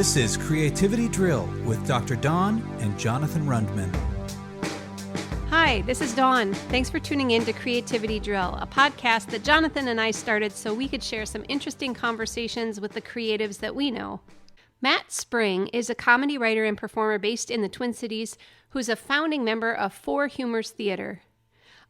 This is Creativity Drill with Dr. Dawn and Jonathan Rundman. Hi, this is Dawn. Thanks for tuning in to Creativity Drill, a podcast that Jonathan and I started so we could share some interesting conversations with the creatives that we know. Matt Spring is a comedy writer and performer based in the Twin Cities who's a founding member of Four Humors Theater.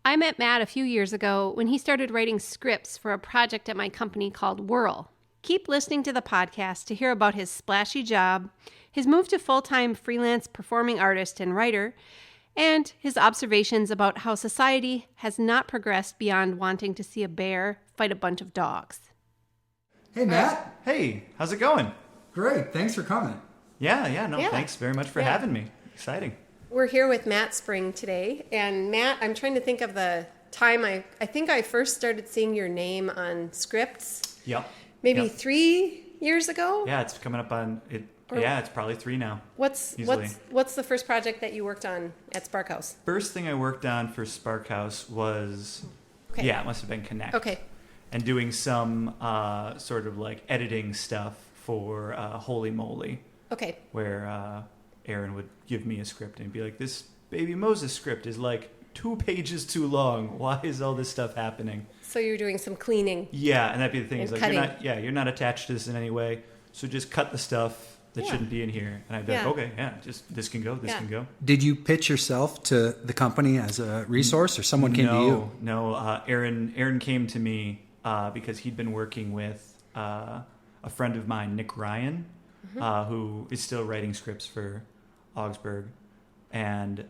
I met Matt a few years ago when he started writing scripts for a project at my company called Whirl. Keep listening to the podcast to hear about his splashy job, his move to full-time freelance performing artist and writer, and his observations about how society has not progressed beyond wanting to see a bear fight a bunch of dogs. Hey, Matt. Hey, how's it going? Great. Thanks for coming. Yeah, thanks very much for having me. Exciting. We're here with Matt Spring today, and Matt, I'm trying to think of the time I think I first started seeing your name on scripts. Yep. Maybe 3 years ago? Yeah, it's coming up on it. Yeah, it's probably 3 now. What's the first project that you worked on at Spark House? First thing I worked on for Spark House was, it must have been Connect. Okay. And doing some sort of like editing stuff for Holy Moly. Okay. Where Aaron would give me a script and be like, this Baby Moses script is like 2 pages too long. Why is all this stuff happening? So you're doing some cleaning. Yeah, and that'd be the thing. Is like cutting. you're not attached to this in any way. So just cut the stuff that shouldn't be in here. And I'd be like, okay, just this can go, this can go. Did you pitch yourself to the company as a resource, or someone came to you? No, Aaron came to me because he'd been working with a friend of mine, Nick Ryan, who is still writing scripts for Augsburg. And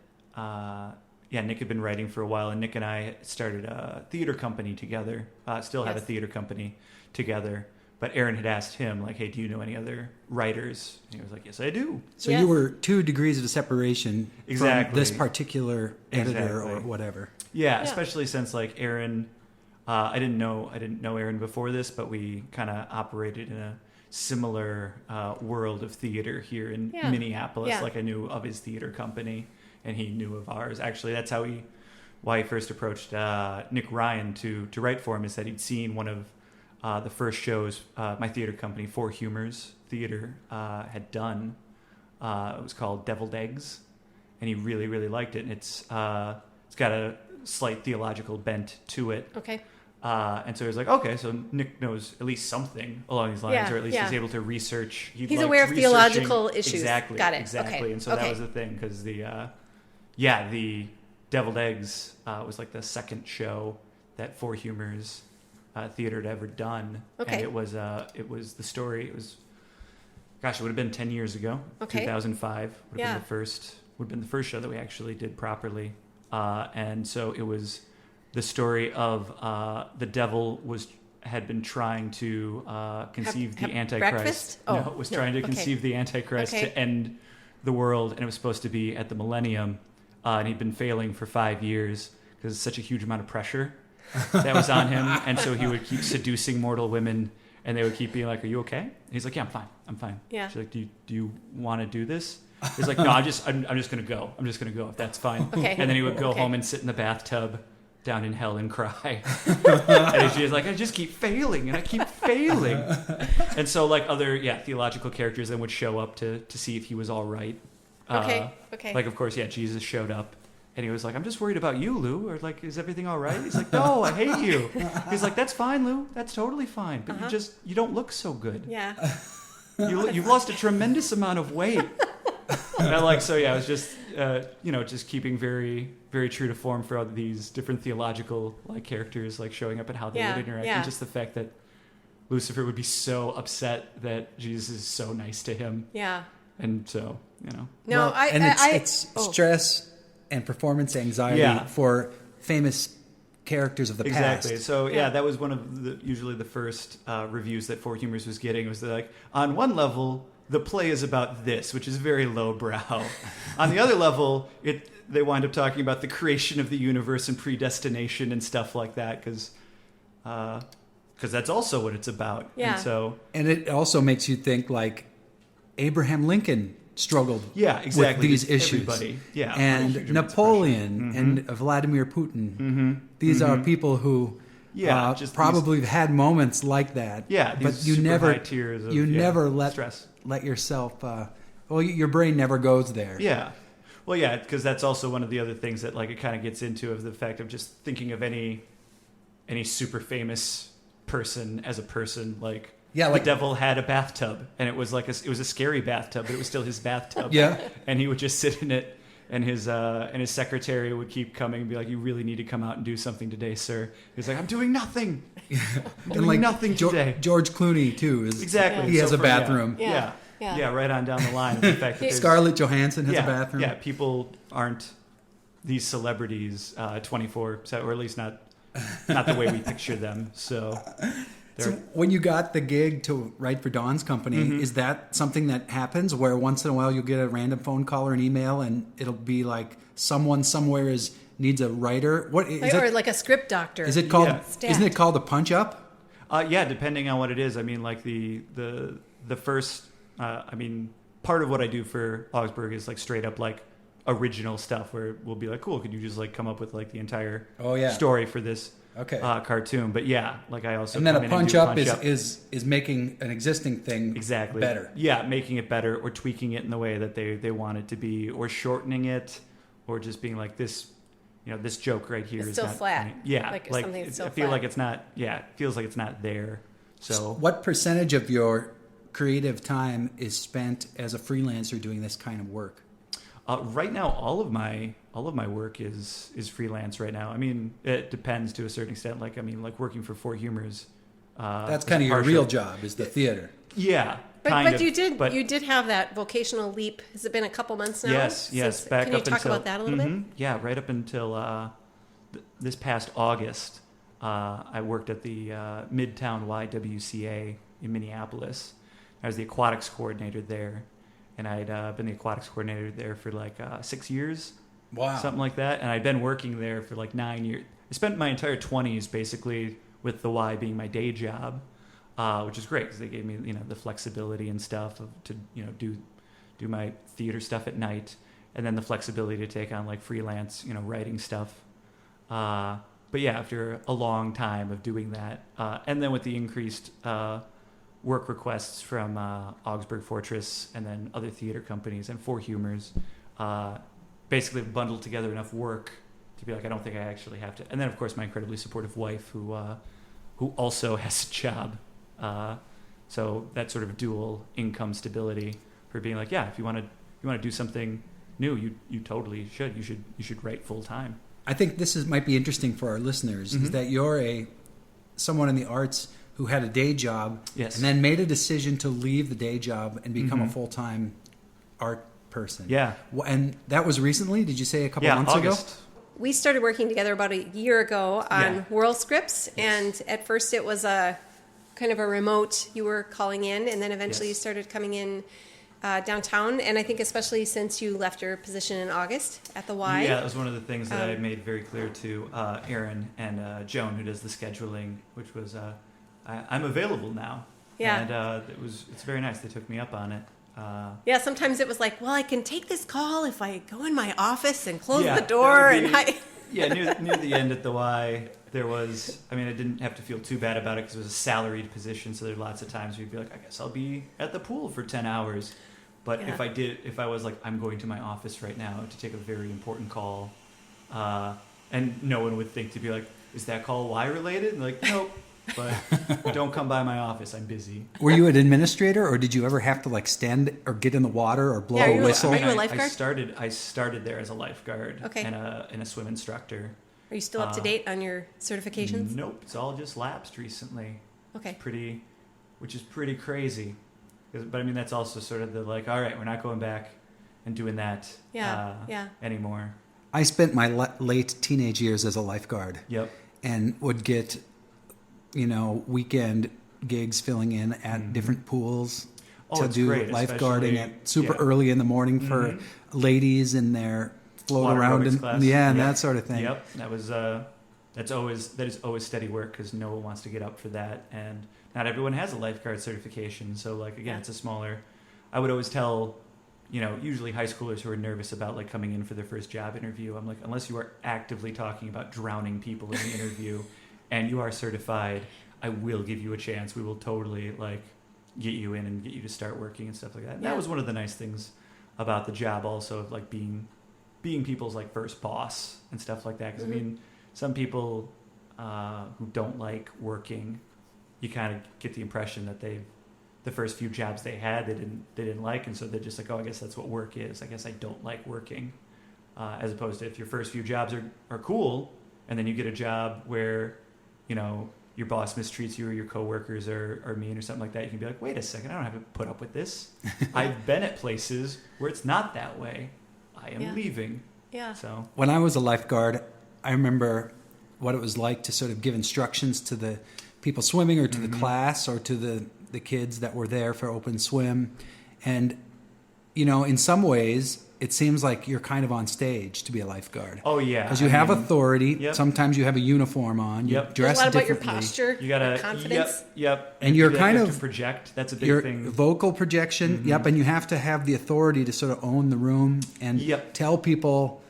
Nick had been writing for a while, and Nick and I started a theater company together. Still have a theater company together. But Aaron had asked him, like, hey, do you know any other writers? And he was like, yes, I do. So you were 2 degrees of separation from this particular editor or whatever. Yeah, especially since, like, Aaron, I didn't know Aaron before this, but we kind of operated in a similar world of theater here in Minneapolis. Yeah. Like, I knew of his theater company, and he knew of ours. Actually, that's why he first approached Nick Ryan to write for him, is that he'd seen one of the first shows my theater company, Four Humors Theater, had done. It was called Deviled Eggs, and he really, really liked it. And it's got a slight theological bent to it. Okay. And so he was like, okay, so Nick knows at least something along these lines, or at least he's able to research. He's aware of theological issues. Exactly. Got it. Exactly. Okay. And so that was the thing, because the Deviled Eggs was like the second show that Four Humors theater had ever done. Okay. And it was the story. It would have been 10 years ago. Okay. 2005 would have been the first show that we actually did properly. And so it was the story of the devil had been trying to conceive the Antichrist. Trying to conceive the Antichrist to end the world, and it was supposed to be at the millennium. And he'd been failing for 5 years because it's such a huge amount of pressure that was on him. And so he would keep seducing mortal women, and they would keep being like, are you okay? And he's like, yeah, I'm fine. Yeah. She's like, do you want to do this? He's like, no, I'm just going to go. I'm just going to go if that's fine. Okay. And then he would go home and sit in the bathtub down in hell and cry. And she's like, I just keep failing and I keep failing. And so like other theological characters then would show up to see if he was all right. Okay. Like, of course, Jesus showed up. And he was like, I'm just worried about you, Lou. Or like, is everything all right? He's like, no, I hate you. He's like, that's fine, Lou. That's totally fine. But you don't look so good. Yeah. You've lost a tremendous amount of weight. And I it was just, just keeping very, very true to form for all these different theological like characters, like showing up and how they would interact. And just the fact that Lucifer would be so upset that Jesus is so nice to him. Yeah. And so, No, it's stress and performance anxiety for famous characters of the past. Exactly. So that was one of usually the first reviews that Four Humors was getting, was like, on one level, the play is about this, which is very lowbrow. On the other level, they wind up talking about the creation of the universe and predestination and stuff like that, because that's also what it's about. Yeah. And it also makes you think like Abraham Lincoln struggled with these issues. Everybody. Yeah. And Napoleon and Vladimir Putin. These are people who probably have had moments like that. Yeah, but you never high tiers of, never let stress. let yourself. Your brain never goes there. Yeah. Well, yeah, because that's also one of the other things that like it kind of gets into of the fact of just thinking of any super famous person as a person. Like, the devil had a bathtub, and it was it was a scary bathtub, but it was still his bathtub. Yeah. And he would just sit in it, and his secretary would keep coming and be like, "You really need to come out and do something today, sir." He's like, "I'm doing nothing. I'm doing nothing today." George Clooney too is exactly. He has a bathroom. Yeah, right on down the line. The fact that Scarlett Johansson has a bathroom. Yeah, people aren't these celebrities 24/7, or at least not the way we picture them. So when you got the gig to write for Dawn's company, is that something that happens where once in a while you'll get a random phone call or an email and it'll be like someone somewhere needs a writer? What is or like a script doctor? Is it called? Yeah. Isn't it called a punch up? Yeah, depending on what it is. I mean, like the first. Part of what I do for Augsburg is like straight up like original stuff where we'll be like, cool, could you just like come up with like the entire story for this cartoon? But yeah, like I also and then a punch up is making an existing thing better. Yeah, making it better or tweaking it in the way that they want it to be, or shortening it, or just being like this. This joke right here is still not flat. funny. Yeah, like I feel like it's not. Yeah, it feels like it's not there. So what percentage of your creative time is spent as a freelancer doing this kind of work? Right now, all of my work is freelance right now. I mean, it depends to a certain extent. Like, I mean, like working for Four Humors. That's kind of your real job, is the theater. Yeah, but you did have that vocational leap. Has it been a couple months now? Yes. Can you talk about that a little bit? Yeah, right up until this past August, I worked at the Midtown YWCA in Minneapolis. I was the aquatics coordinator there, and I'd been the aquatics coordinator there for like 6 years. Wow. Something like that. And I'd been working there for like 9 years. I spent my entire 20s basically with the Y being my day job, which is great because they gave me, the flexibility and stuff to, do my theater stuff at night, and then the flexibility to take on like freelance, writing stuff. But yeah, after a long time of doing that, and then with the increased work requests from Augsburg Fortress and then other theater companies and Four Humors, basically bundled together enough work to be like, I don't think I actually have to. And then of course my incredibly supportive wife who also has a job. So that sort of dual income stability for being like, yeah, if you want to do something new, you totally should. You should write full time. I think this might be interesting for our listeners, is that you're someone in the arts who had a day job and then made a decision to leave the day job and become a full-time art person. Yeah. And that was recently? Did you say a couple months August. ago? We started working together about a year ago on World Scripts, and at first it was a kind of a remote, you were calling in, and then eventually you started coming in downtown, and I think especially since you left your position in August at the Y. Yeah, that was one of the things that I made very clear to Aaron and Joan, who does the scheduling, which was... I'm available now. Yeah. And it's very nice. They took me up on it. Sometimes it was like, well, I can take this call if I go in my office and close the door. Near the end at the Y, there was, I didn't have to feel too bad about it because it was a salaried position. So there were lots of times where you'd be like, I guess I'll be at the pool for 10 hours. But if I was like, I'm going to my office right now to take a very important call, and no one would think to be like, is that call Y related? And like, nope. But don't come by my office. I'm busy. Were you an administrator, or did you ever have to like stand or get in the water or blow a whistle? Are you a lifeguard? I started there as a lifeguard and a swim instructor. Are you still up to date on your certifications? Nope, it's all just lapsed recently. Okay. Which is pretty crazy. But that's also sort of the like, all right, we're not going back and doing that anymore. I spent my late teenage years as a lifeguard. Yep. And would get weekend gigs filling in at different pools to do lifeguarding at super early in the morning for ladies in their float water around and class. and that sort of thing. Yep, that is always steady work because no one wants to get up for that, and not everyone has a lifeguard certification. So like again, it's a smaller. I would always tell, usually high schoolers who are nervous about like coming in for their first job interview, I'm like, unless you are actively talking about drowning people in the interview. And you are certified, I will give you a chance. We will totally get you in and get you to start working and stuff like that. And Yeah. that was one of the nice things about the job also, of like being people's like first boss and stuff like that. Because I mean, some people who don't like working, you kind of get the impression that the first few jobs they had they didn't like, and so they're just like, oh, I guess that's what work is. I guess I don't like working. As opposed to if your first few jobs are cool, and then you get a job where, you know, your boss mistreats you or your coworkers are mean or something like that, you can be like, wait a second, I don't have to put up with this. I've been at places where it's not that way. I am leaving. Yeah. So When I was a lifeguard, I remember what it was like to sort of give instructions to the people swimming, or to the class, or to the kids that were there for open swim. And, you know, in some ways, it seems like you're kind of on stage to be a lifeguard. Oh yeah, Because you have authority. Yep. Sometimes you have a uniform on. You Yep. dress There's a lot about your differently. posture, you gotta your confidence. Yep. And you're You kind have of to project. That's a big your thing. vocal projection. Yep. And you have to have the authority to sort of own the room and tell people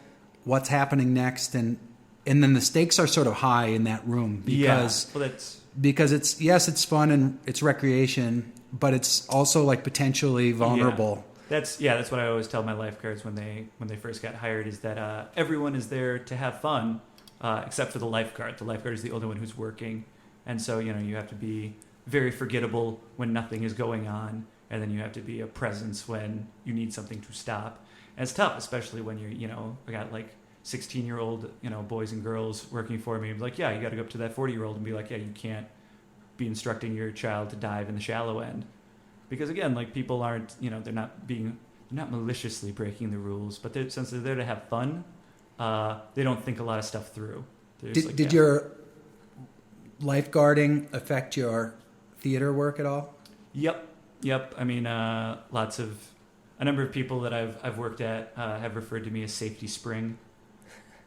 what's happening next. And then the stakes are sort of high in that room because Well, that's because it's fun and it's recreation, but it's also like potentially vulnerable. That's what I always tell my lifeguards when they first got hired, is that everyone is there to have fun, except for the lifeguard. The lifeguard is the only one who's working, and so you know you have to be very forgettable when nothing is going on, and then you have to be a presence when you need something to stop. And it's tough, especially when I got like 16-year-old boys and girls working for me. Like, yeah, you got to go up to that 40-year-old and be like, yeah, you can't be instructing your child to dive in the shallow end. Because again, like people aren't, they're not maliciously breaking the rules, but since they're there to have fun, they don't think a lot of stuff through. Did your lifeguarding affect your theater work at all? Yep. I mean, a number of people that I've worked at have referred to me as Safety Spring,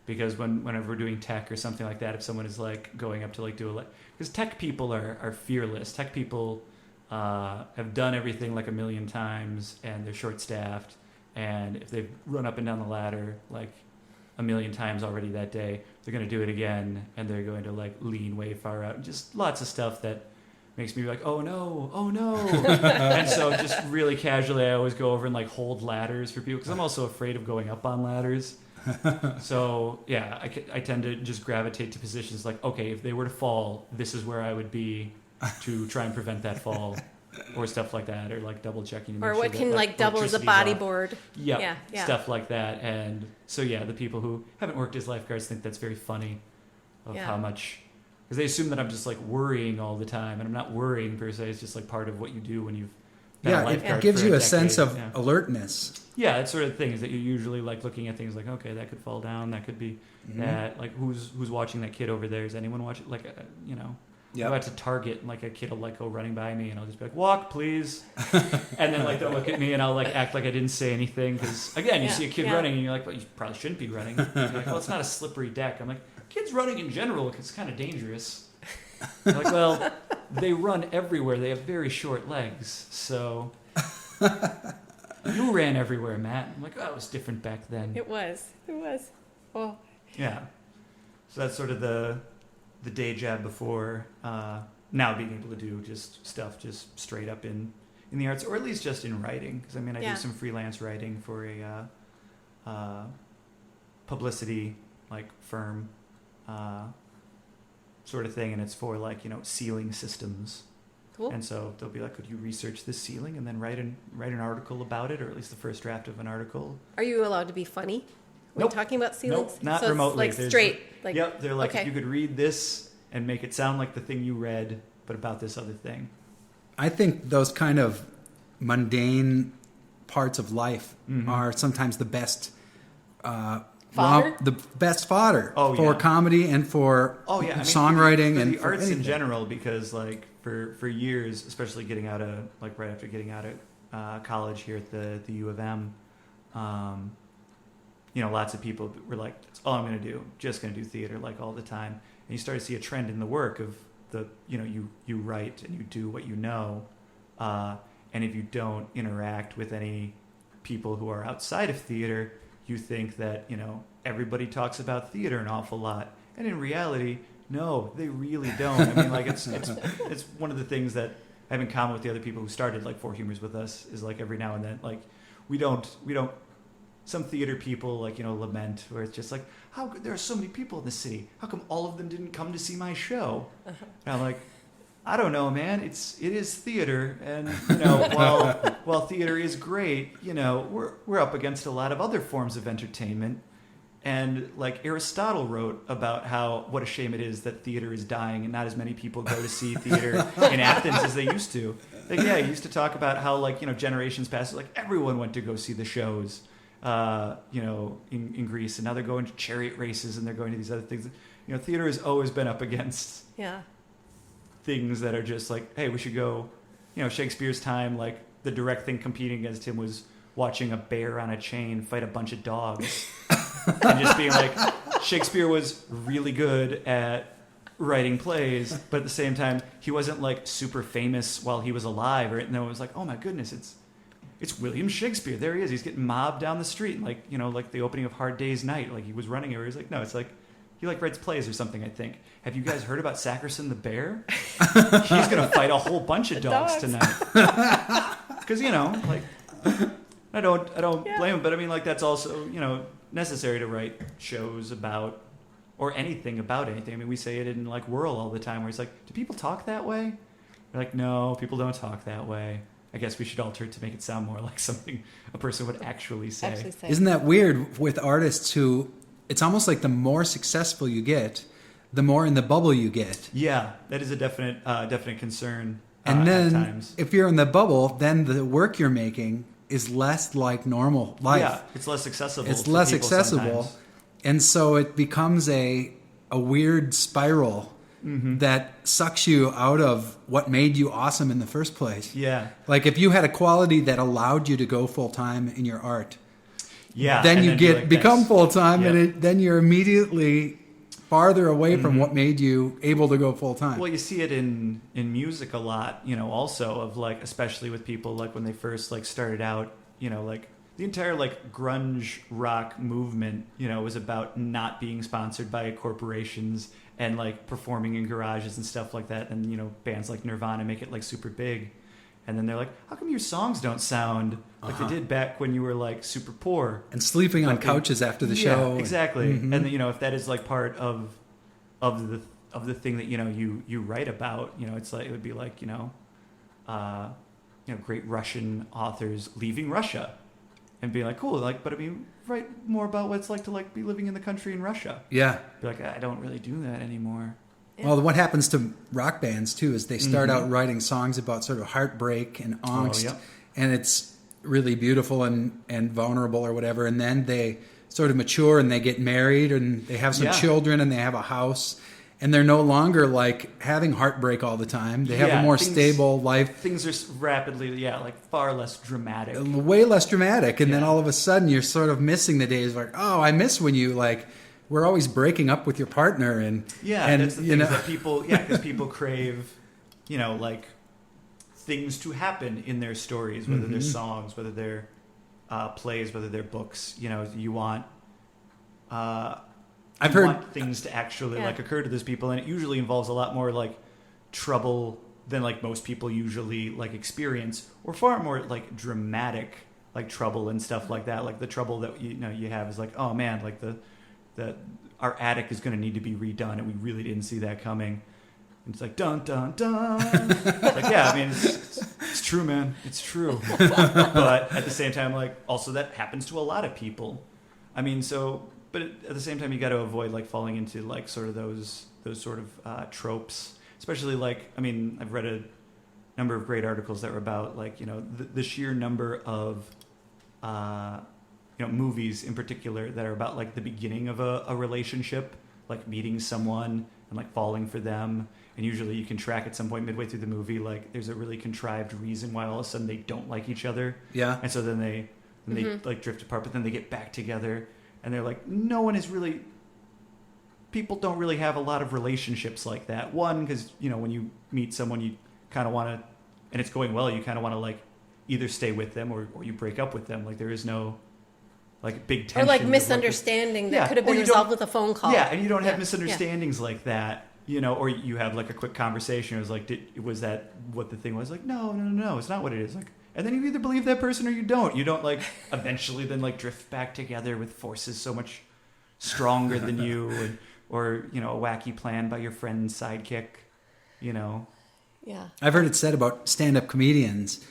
because whenever we're doing tech or something like that, if someone is like going up to like do because tech people are fearless. Tech people have done everything like a million times, and they're short-staffed, and if they've run up and down the ladder like a million times already that day, they're going to do it again, and they're going to like lean way far out. Just lots of stuff that makes me like, oh no. And so just really casually, I always go over and like hold ladders for people, because I'm also afraid of going up on ladders. So yeah, I tend to just gravitate to positions like, okay, if they were to fall, this is where I would be to try and prevent that fall, or stuff like that, or like double checking. Or what can like double as a bodyboard. Yep. Yeah. Stuff like that. And so yeah, the people who haven't worked as lifeguards think that's very funny, of how much, because they assume that I'm just like worrying all the time, and I'm not worrying per se. It's just like part of what you do when you've been a lifeguard. It gives for you a decade. sense of alertness. Yeah, that sort of thing is that you're usually like looking at things like, okay, that could fall down, that could be that, like who's watching that kid over there? Is anyone watching? Like, go out to Target, and like a kid will like go running by me, and I'll just be like, walk please, and then like they'll look at me, and I'll like act like I didn't say anything, because again, you see a kid running, and you're like, well, you probably shouldn't be running. You're like, well, it's not a slippery deck. I'm like, kids running in general, it's kind of dangerous. They're like, well, they run everywhere. They have very short legs, so. You ran everywhere, Matt. I'm like, oh, it was different back then. It was. Oh. Yeah. So that's sort of the day job before now being able to do just stuff just straight up in the arts, or at least just in writing. Because I mean, I do some freelance writing for a publicity like firm sort of thing, and it's for like ceiling systems. Cool. And so they'll be like, could you research this ceiling and then write an article about it, or at least the first draft of an article? Are you allowed to be funny when Nope. talking about ceilings? Nope, not so remotely. It's like straight. Like, yep, they're like, okay. if you could read this and make it sound like the thing you read, but about this other thing. I think those kind of mundane parts of life are sometimes the best Fodder? the best fodder Oh, for yeah. comedy and for for songwriting the and for arts anything. in general, because like for years, especially getting out of like right after getting out of college here at the U of M, lots of people were like, that's all I'm going to do, just going to do theater like all the time. And you start to see a trend in the work of you write and you do what you know, and if you don't interact with any people who are outside of theater, you think that everybody talks about theater an awful lot, and in reality, no, they really don't. I mean, like it's one of the things that have in common with the other people who started like Four Humors with us is like every now and then, like we don't, some theater people like, lament where it's just like, there are so many people in the city. How come all of them didn't come to see my show? And I'm like, I don't know, man. It is theater, and while theater is great, we're up against a lot of other forms of entertainment. And like Aristotle wrote about what a shame it is that theater is dying and not as many people go to see theater in Athens as they used to. Like, he used to talk about how generations past, like everyone went to go see the shows, in Greece, and now they're going to chariot races and they're going to these other things. Theater has always been up against things that are just like, hey, we should go. Shakespeare's time, like the direct thing competing against him was watching a bear on a chain fight a bunch of dogs. And just being like, Shakespeare was really good at writing plays, but at the same time, he wasn't like super famous while he was alive. And then it was like, oh my goodness, it's William Shakespeare. There he is. He's getting mobbed down the street, like like the opening of Hard Day's Night. Like he was running it. He's like, no, it's like he like writes plays or something. I think. Have you guys heard about Sackerson the bear? He's gonna fight a whole bunch of dogs tonight. Because like I don't blame him, but I mean like that's also necessary to write shows about, or anything about anything. I mean, we say it in like Whirl all the time, where it's like, do people talk that way? We're like, no, people don't talk that way. I guess we should alter it to make it sound more like something a person would actually say. Isn't that weird with artists who, it's almost like the more successful you get, the more in the bubble you get. Yeah, that is a definite concern. And then at times. If you're in the bubble, then the work you're making is less like normal life. Yeah, it's less accessible. It's less accessible. Sometimes. And so it becomes a weird spiral that sucks you out of what made you awesome in the first place. Yeah. Like if you had a quality that allowed you to go full time in your art, then you become full time, and then you're immediately farther away from what made you able to go full time. Well, you see it in music a lot, also of like, especially with people like when they first like started out, like the entire like grunge rock movement, was about not being sponsored by corporations and like performing in garages and stuff like that. And, bands like Nirvana make it like super big. And then they're like, how come your songs don't sound like they did back when you were like super poor? And sleeping on couches after the show. Exactly. And then, if that is like part of the thing that, you write about, it's like, it would be like, great Russian authors leaving Russia and being like, cool. Like, but I mean, write more about what it's like to like be living in the country in Russia. Yeah. Be like, I don't really do that anymore. Well, what happens to rock bands, too, is they start out writing songs about sort of heartbreak and angst, and it's really beautiful and vulnerable or whatever, and then they sort of mature and they get married and they have some children and they have a house, and they're no longer like having heartbreak all the time. They have a more stable life. Things are rapidly, like far less dramatic. Way less dramatic, and then all of a sudden you're sort of missing the days like, oh, I miss when you like... We're always breaking up with your partner, and that's the things that people, because people crave, like things to happen in their stories, whether they're songs, whether they're plays, whether they're books. You want, want things to actually like occur to those people, and it usually involves a lot more like trouble than like most people usually like experience, or far more like dramatic like trouble and stuff like that. Like the trouble that you have is like, oh man, like that our attic is going to need to be redone, and we really didn't see that coming. And it's like, dun, dun, dun. It's like, I mean, it's true, man. It's true. But at the same time, like, also that happens to a lot of people. I mean, but at the same time, you got to avoid, like, falling into, like, sort of those sort of tropes. Especially, like, I mean, I've read a number of great articles that were about, like, the sheer number of... movies in particular that are about like the beginning of a relationship, like meeting someone and like falling for them. And usually you can track at some point midway through the movie, like there's a really contrived reason why all of a sudden they don't like each other. Yeah. And so then they like drift apart, but then they get back together and they're like, people don't really have a lot of relationships like that. One, because, when you meet someone, you kind of want to, and it's going well, you kind of want to like either stay with them or you break up with them. Like there is no like big tension. Or like misunderstanding that could have been resolved with a phone call. Yeah, and you don't have misunderstandings like that. you know, or you have like a quick conversation. It was like, was that what the thing was? Like, no, it's not what it is. Like, and then you either believe that person or you don't. You don't like eventually then like drift back together with forces so much stronger than you, or you know, a wacky plan by your friend's sidekick, you know. Yeah. I've heard it said about stand-up comedians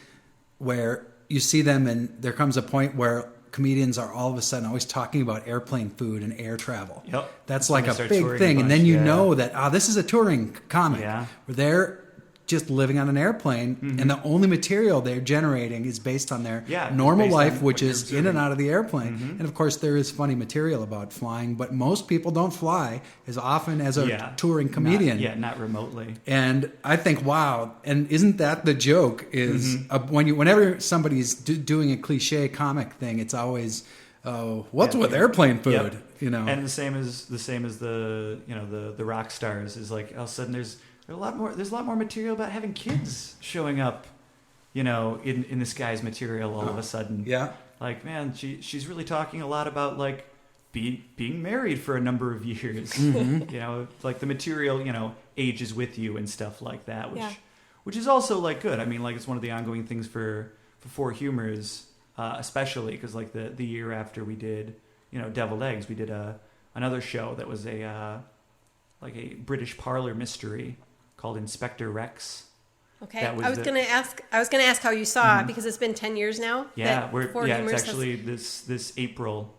where you see them and there comes a point where comedians are all of a sudden always talking about airplane food and air travel. Yep. That's like a big thing. And then you know that, this is a touring comic. Yeah. Where they're just living on an airplane, and the only material they're generating is based on their normal life, which is in and out of the airplane. And of course, there is funny material about flying, but most people don't fly as often as a touring comedian. Not remotely. And I think, wow, and isn't that the joke? Is whenever somebody's doing a cliche comic thing, it's always, what's with airplane food? Yep. You know, and the same as the you know the rock stars is like all of a sudden there's a lot more material about having kids showing up, you know, in this guy's material all of a sudden. Yeah. Like, man, she's really talking a lot about like being married for a number of years. You know, like the material, you know, ages with you and stuff like that, which is also like good. I mean, like it's one of the ongoing things for Four Humors, especially because like the year after we did, you know, Deviled Eggs, we did another show that was a British parlor mystery called Inspector Rex. Okay, I was gonna ask how you saw it because it's been 10 years now. Yeah, it's actually this April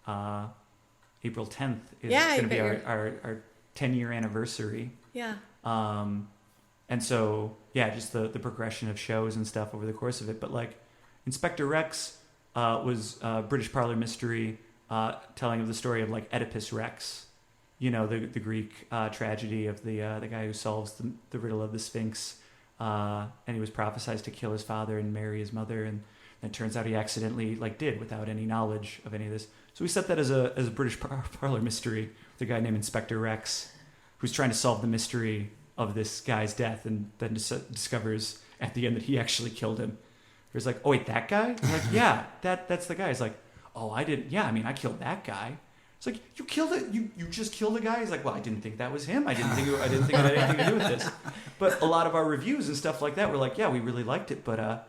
10th is going to be our 10-year anniversary. Yeah. And so just the progression of shows and stuff over the course of it. But like Inspector Rex was a British parlor mystery telling of the story of like Oedipus Rex. You know, the Greek tragedy of the guy who solves the riddle of the Sphinx, and he was prophesized to kill his father and marry his mother, and it turns out he accidentally did without any knowledge of any of this. So we set that as a British parlor mystery with a guy named Inspector Rex, who's trying to solve the mystery of this guy's death, and then discovers at the end that he actually killed him. He's like, oh wait, that guy? I'm like, yeah, that's the guy. He's like, oh, I didn't. Yeah, I mean, I killed that guy. It's like, you killed it. You just killed a guy. He's like, well, I didn't think that was him. I didn't think it had anything to do with this. But a lot of our reviews and stuff like that were like, yeah, we really liked it. But I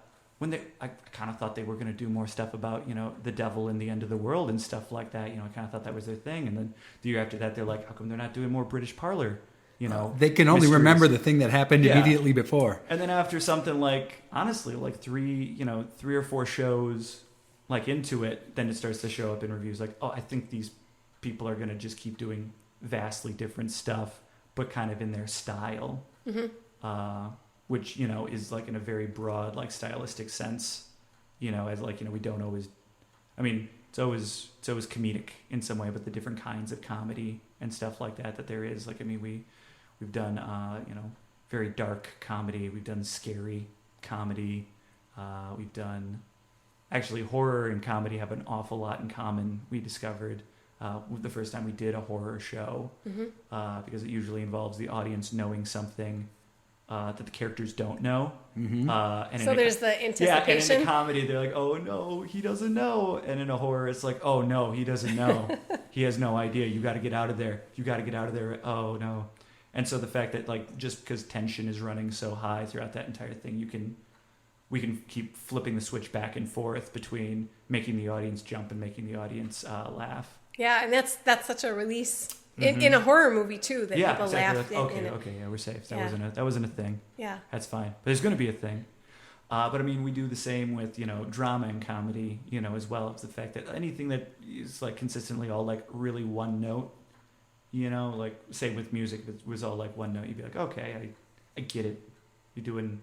kind of thought they were going to do more stuff about, you know, the devil and the end of the world and stuff like that. You know, I kind of thought that was their thing. And then the year after that, they're like, how come they're not doing more British parlor? You know, they can only remember the thing that happened immediately before. And then after something like, honestly, like 3 or 4 shows like into it, then it starts to show up in reviews like, oh, I think these people are going to just keep doing vastly different stuff, but kind of in their style, which, you know, is like in a very broad, like stylistic sense, you know, as like, you know, we don't always, I mean, it's always comedic in some way, but the different kinds of comedy and stuff like that there is. Like, I mean, we've done, you know, very dark comedy. We've done scary comedy. We've done, actually, horror and comedy have an awful lot in common, we discovered. The first time we did a horror show, because it usually involves the audience knowing something that the characters don't know. So there's the anticipation. Yeah, and in a comedy, they're like, oh no, he doesn't know. And in a horror, it's like, oh no, he doesn't know. He has no idea. You got to get out of there. You got to get out of there. Oh no. And so the fact that like just because tension is running so high throughout that entire thing, we can keep flipping the switch back and forth between making the audience jump and making the audience laugh. Yeah, and that's such a release in a horror movie too, that people laugh. Like, okay, we're safe. That wasn't a thing. Yeah, that's fine. But there's going to be a thing. But I mean, we do the same with, you know, drama and comedy, you know, as well as the fact that anything that is like consistently all like really one note, you know, like say with music, if it was all like one note, you'd be like, okay, I get it. You're doing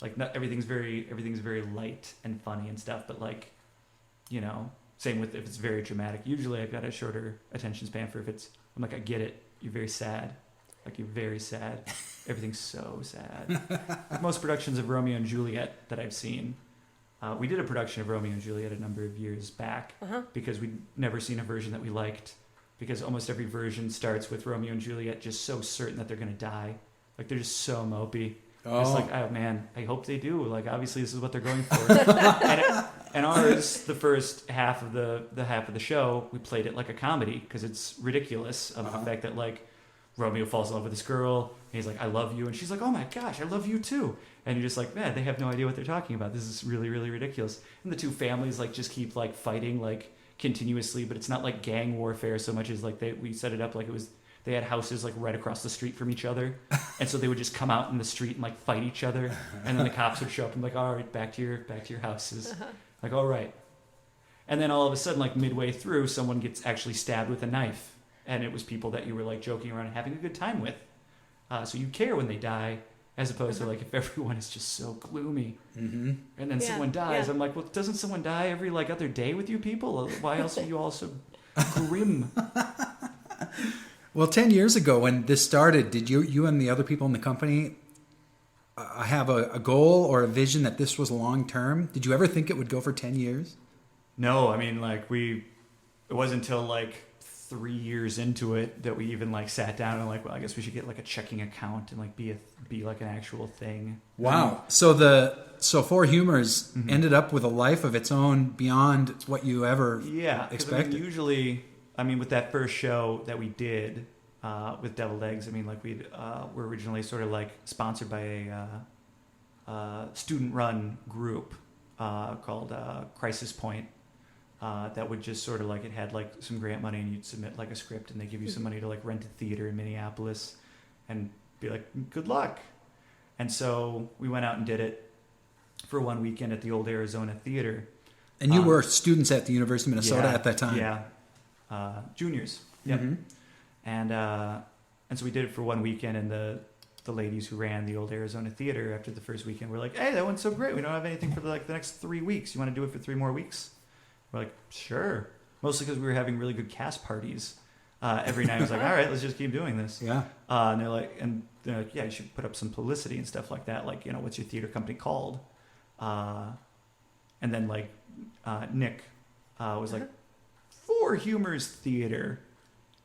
like not everything's very light and funny and stuff, but like, you know. Same with if it's very dramatic. Usually I've got a shorter attention span for if it's, I'm like, I get it. You're very sad. Like, you're very sad. Everything's so sad. Like most productions of Romeo and Juliet that I've seen, we did a production of Romeo and Juliet a number of years back because we'd never seen a version that we liked, because almost every version starts with Romeo and Juliet just so certain that they're going to die. Like, they're just so mopey. Oh. It's like, oh man, I hope they do. Like, obviously this is what they're going for. and ours, the first half of the show, we played it like a comedy because it's ridiculous of the fact that like Romeo falls in love with this girl, and he's like, I love you. And she's like, oh my gosh, I love you too. And you're just like, man, they have no idea what they're talking about. This is really, really ridiculous. And the two families like just keep like fighting like continuously, but it's not like gang warfare so much as like we set it up like it was, they had houses like right across the street from each other. And so they would just come out in the street and like fight each other. And then the cops would show up and be like, all right, back to your houses. Like, all right. And then all of a sudden, like midway through, someone gets actually stabbed with a knife. And it was people that you were like joking around and having a good time with. So you care when they die, as opposed to like if everyone is just so gloomy. Mm-hmm. And then someone dies. I'm like, well, doesn't someone die every like other day with you people? Why else are you all so grim? Well, 10 years ago when this started, did you and the other people in the company have a goal or a vision that this was long term? Did you ever think it would go for 10 years? No, I mean, like it wasn't until like 3 years into it that we even like sat down and like, well, I guess we should get like a checking account and like be like an actual thing. Wow. So Four Humors ended up with a life of its own beyond what you ever expected. I mean, usually, with that first show that we did with Deviled Eggs, I mean, like we're originally sort of like sponsored by a student-run group called Crisis Point. That would just sort of like, it had like some grant money and you'd submit like a script and they give you some money to like rent a theater in Minneapolis and be like, good luck. And so we went out and did it for one weekend at the old Arizona Theater. And you were students at the University of Minnesota at that time. Yeah. Juniors. Yep. Mm-hmm. And so we did it for one weekend, and the ladies who ran the old Arizona Theater after the first weekend were like, hey, that went so great. We don't have anything for the next 3 weeks. You want to do it for 3 more weeks? We're like, sure. Mostly because we were having really good cast parties every night. I was like, all right, let's just keep doing this. Yeah. And they're like, yeah, you should put up some publicity and stuff like that. Like, what's your theater company called? And then like Nick was like, Four Humors Theater.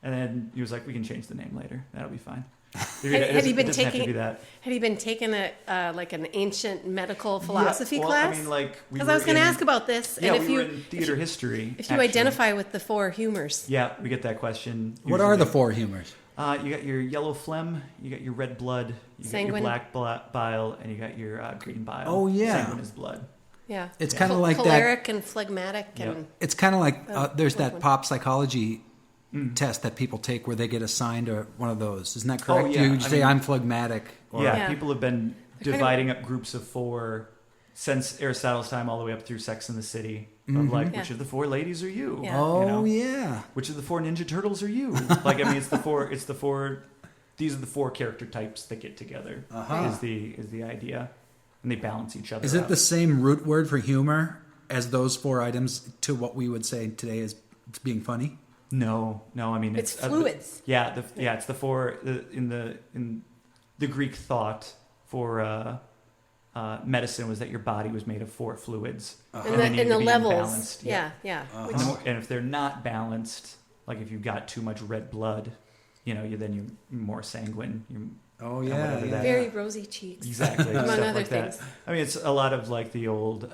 And then he was like, we can change the name later. That'll be fine. Had he been taking a like an ancient medical philosophy class? I mean, like, because I was going to ask about this. Yeah, and we were in theater history. If you identify with the Four Humors. Yeah, we get that question. Usually. What are the Four Humors? You got your yellow phlegm, you got your red blood, you sanguine. got your black bile, and you got your green bile. Oh, yeah. Sanguine is blood. Yeah. It's kind of like choleric that. and phlegmatic. And it's kind of like there's that pop psychology test that people take where they get assigned one of those. Isn't that correct? Oh, yeah. You say, I'm phlegmatic. People have been dividing up groups of 4 since Aristotle's time all the way up through Sex and the City. Of like, which of the 4 ladies are you? Yeah. Oh, yeah. Which of the 4 Ninja Turtles are you? Like, I mean, it's the four, these are the 4 character types that get together is the idea. And they balance each other Is it the same root word for humor as those 4 items to what we would say today is being funny? No. I mean, it's fluids. It's the 4 in the Greek thought for medicine was that your body was made of 4 fluids, and the levels. Balanced. Yeah. And if they're not balanced, like if you've got too much red blood, then you're more sanguine. Very rosy cheeks. Exactly. Among stuff other like things. That. I mean, it's a lot of like the old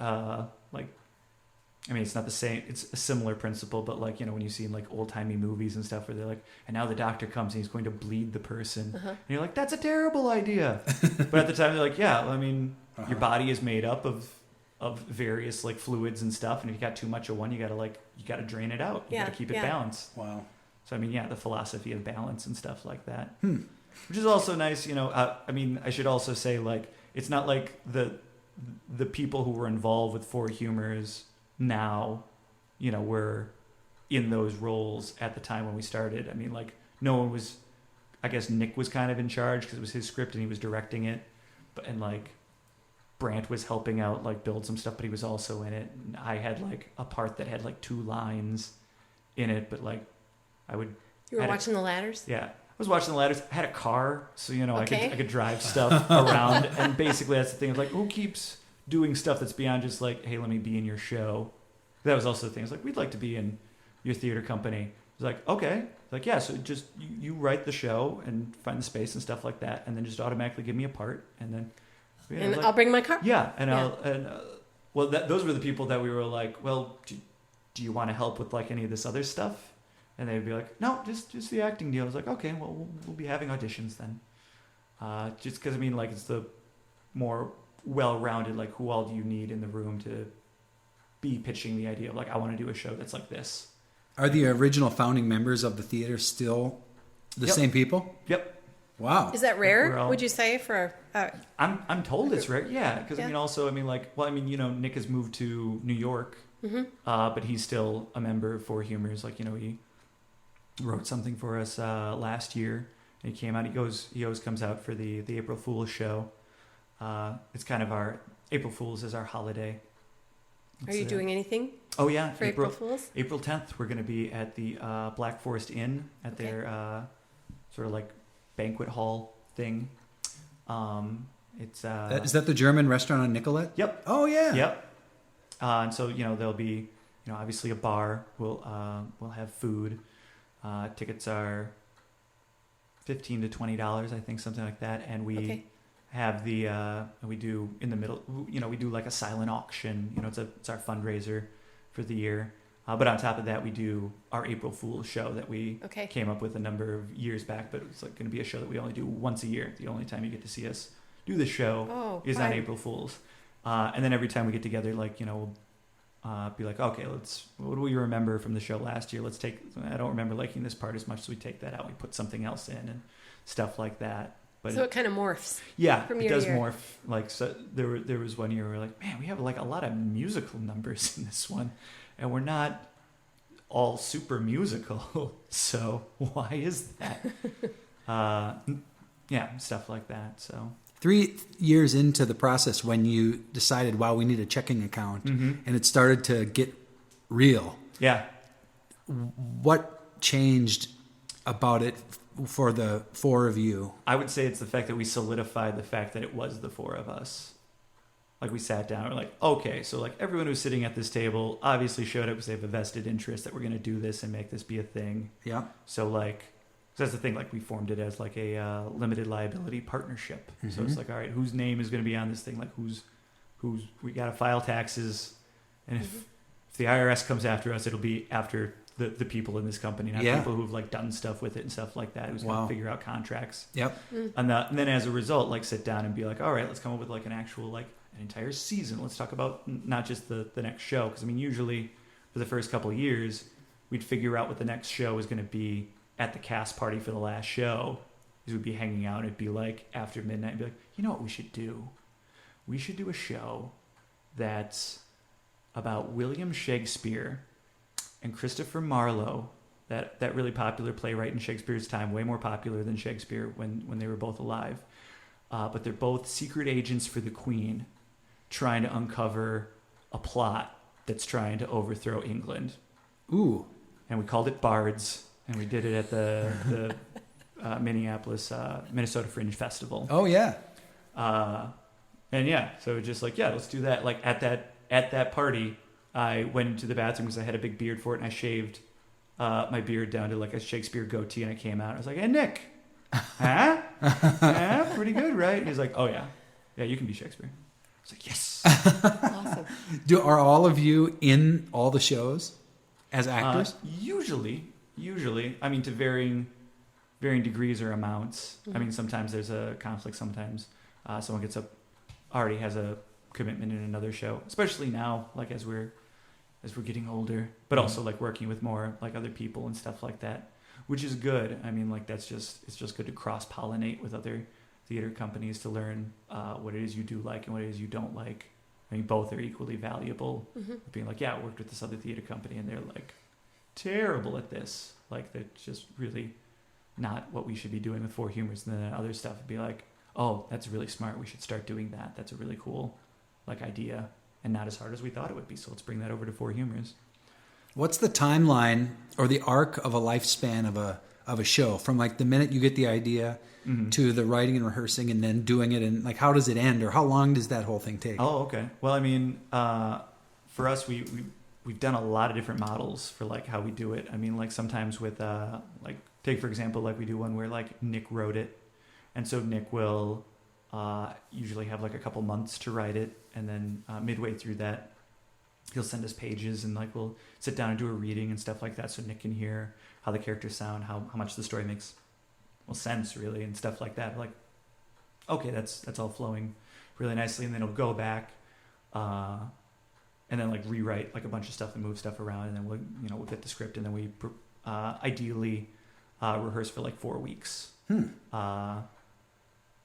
it's not the same. It's a similar principle, but like, when you see in like old timey movies and stuff where they're like, and now the doctor comes and he's going to bleed the person. And you're like, that's a terrible idea. But at the time they're like, your body is made up of various like fluids and stuff. And if you got too much of one, you got to drain it out. You got to keep it balanced. Wow. So, the philosophy of balance and stuff like that, which is also nice. I should also say like, it's not like the people who were involved with Four Humors now, were in those roles at the time when we started. I mean, like, no one was, I guess Nick was kind of in charge because it was his script and he was directing it, and like Brant was helping out, like build some stuff, but he was also in it. And I had like a part that had like 2 lines in it, but like You were watching the ladders? Yeah. I was watching the ladders. I had a car, so I could drive stuff around, and basically that's the thing. It's like, who keeps doing stuff that's beyond just like, hey, let me be in your show? That was also the thing. It's like, we'd like to be in your theater company. It's like, okay. It's like, yeah, so just you write the show and find the space and stuff like that, and then just automatically give me a part, and then I'll bring my car. Yeah, those were the people that we were like, well, do you want to help with like any of this other stuff? And they'd be like, no, just the acting deal. I was like, okay, well, we'll be having auditions then. Just because, I mean, like, it's the more well-rounded, like, who all do you need in the room to be pitching the idea of, like, I want to do a show that's like this. Are the original founding members of the theater still the same people? Yep. Wow. Is that rare, would you say, for... I'm told it's rare, yeah. Because, I mean, also, I mean, like, well, I mean, you know, Nick has moved to New York, but he's still a member of Four Humors. Like, you know, he wrote something for us last year. And he came out, he always comes out for the April Fool's show. It's kind of April Fool's is our holiday. Are you doing anything? Oh, yeah. For April Fool's? April 10th, we're going to be at the Black Forest Inn at their sort of like banquet hall thing. It's is that the German restaurant on Nicollet? Yep. Oh, yeah. Yep. And so, you know, there'll be, you know, obviously a bar. We'll have food. Tickets are $15 to $20, I think, something like that. And we have we do in the middle, you know, we do like a silent auction. You know, it's our fundraiser for the year. But on top of that, we do our April Fool's show that we came up with a number of years back. But it's like going to be a show that we only do once a year. The only time you get to see us do the show is on April Fool's. And then every time we get together, like, you know, we'll be like, okay, what do we remember from the show last year? I don't remember liking this part as much, so we take that out. We put something else in and stuff like that. But so it kind of morphs. Yeah, from it year does to year. morph. Like, so there was one year where we're like, man, we have like a lot of musical numbers in this one, and we're not all super musical. So why is that? Yeah, stuff like that. So 3 years into the process, when you decided, wow, we need a checking account, and it started to get real. Yeah. What changed about it for the four of you? I would say it's the fact that we solidified the fact that it was the four of us. Like, we sat down and we're like, okay, so like everyone who's sitting at this table obviously showed up because they have a vested interest that we're going to do this and make this be a thing. Yeah. So like, that's the thing, like we formed it as like a limited liability partnership. So it's like, all right, whose name is going to be on this thing? Like who's we got to file taxes. And if the IRS comes after us, it'll be after the people in this company, not people who've like done stuff with it and stuff like that, who's going to figure out contracts. Yep. And then as a result, like sit down and be like, all right, let's come up with like an actual, like an entire season. Let's talk about not just the next show. Because I mean, usually for the first couple of years, we'd figure out what the next show was going to be at the cast party for the last show. Is we'd be hanging out. It'd be like after midnight. And be like, you know what we should do? We should do a show that's about William Shakespeare and Christopher Marlowe, that really popular playwright in Shakespeare's time, way more popular than Shakespeare when they were both alive. But they're both secret agents for the Queen, trying to uncover a plot that's trying to overthrow England. Ooh. And we called it Bards, and we did it at the Minneapolis, Minnesota Fringe Festival. Oh, yeah. And yeah, so just like, yeah, let's do that. Like at that party, I went into the bathroom because I had a big beard for it, and I shaved my beard down to like a Shakespeare goatee, and I came out. I was like, hey, Nick, huh? Yeah, pretty good, right? And he's like, oh, yeah, you can be Shakespeare. I was like, yes. Awesome. Are all of you in all the shows as actors? Usually. I mean, to varying degrees or amounts. I mean, sometimes there's a conflict. Sometimes someone already has a commitment in another show, especially now, like as we're getting older, but also like working with more like other people and stuff like that, which is good. I mean, like it's just good to cross-pollinate with other theater companies to learn what it is you do like and what it is you don't like. I mean, both are equally valuable. Being like, I worked with this other theater company and they're like terrible at this. Like, that's just really not what we should be doing with Four Humors. And then other stuff would be like, oh, that's really smart. We should start doing that. That's a really cool like idea and not as hard as we thought it would be. So let's bring that over to Four Humors. What's the timeline or the arc of a lifespan of a show, from like the minute you get the idea to the writing and rehearsing and then doing it, and like how does it end, or how long does that whole thing take? Oh, okay. Well, I mean, for us, we've done a lot of different models for like how we do it. I mean, like sometimes with like take for example, like we do one where like Nick wrote it, and so Nick will usually have like a couple months to write it, and then midway through that, he'll send us pages, and like we'll sit down and do a reading and stuff like that, so Nick can hear how the characters sound, how much the story makes sense really, and stuff like that. Like, okay, that's all flowing really nicely, and then he'll go back and then like rewrite like a bunch of stuff and move stuff around, and then we'll get the script, and then we ideally rehearse for like 4 weeks.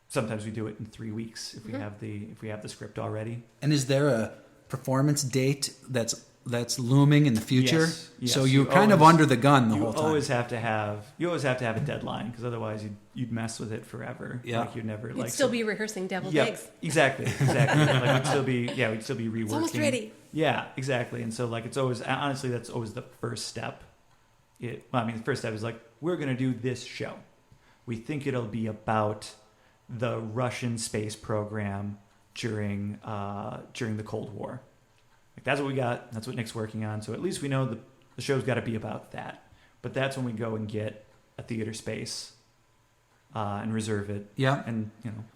Sometimes we do it in 3 weeks if we have the script already. And is there a performance date that's looming in the future? Yes. So you're kind of under the gun the whole time. You always have to have a deadline, because otherwise you'd mess with it forever. Yeah. Like you'd still be rehearsing deviled eggs. Exactly. Like we'd still be reworking. It's almost ready. Yeah, exactly. And so like it's always, honestly, that's always the first step. The first step is like, we're going to do this show. We think it'll be about the Russian space program during the Cold War. Like that's what we got. That's what Nick's working on. So at least we know the show's got to be about that. But that's when we go and get a theater space and reserve it. Yeah. And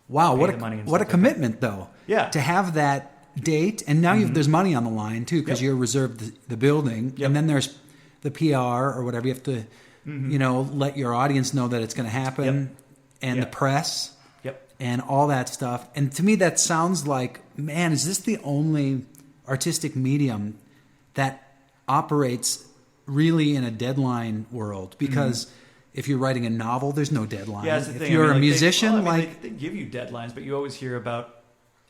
wow, what a commitment though. Yeah. To have that date, and now there's money on the line too, because you're reserved the building, and then there's the PR or whatever. You have to let your audience know that it's going to happen, and the press. And all that stuff. And to me, that sounds like, man, is this the only artistic medium that operates really in a deadline world? Because if you're writing a novel, there's no deadline. Yeah, that's the thing. If you're a musician, they give you deadlines, but you always hear about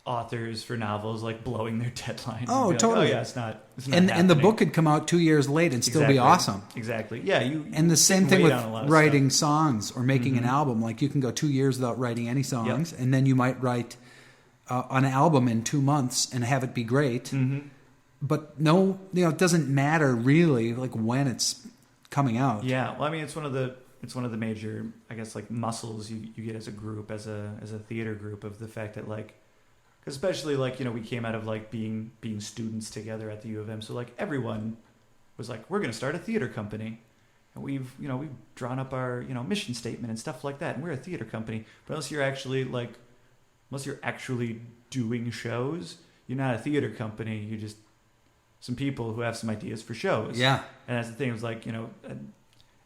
authors for novels like blowing their deadlines. Oh, and totally. Like, oh yeah, it's not and the book could come out 2 years late and still be awesome. Exactly. Yeah. And the same thing with writing songs or making an album. Like you can go 2 years without writing any songs, and then you might write an album in 2 months and have it be great. But no, it doesn't matter really like when it's coming out. Yeah. Well, I mean, it's one of the major, I guess, like muscles you get as a group, as a theater group, of the fact that like, especially like, we came out of like being students together at the U of M. So like everyone was like, we're going to start a theater company, and we've drawn up our, mission statement and stuff like that. And we're a theater company, but unless you're actually doing shows, you're not a theater company. You're just some people who have some ideas for shows. Yeah. And that's the thing. It was like, and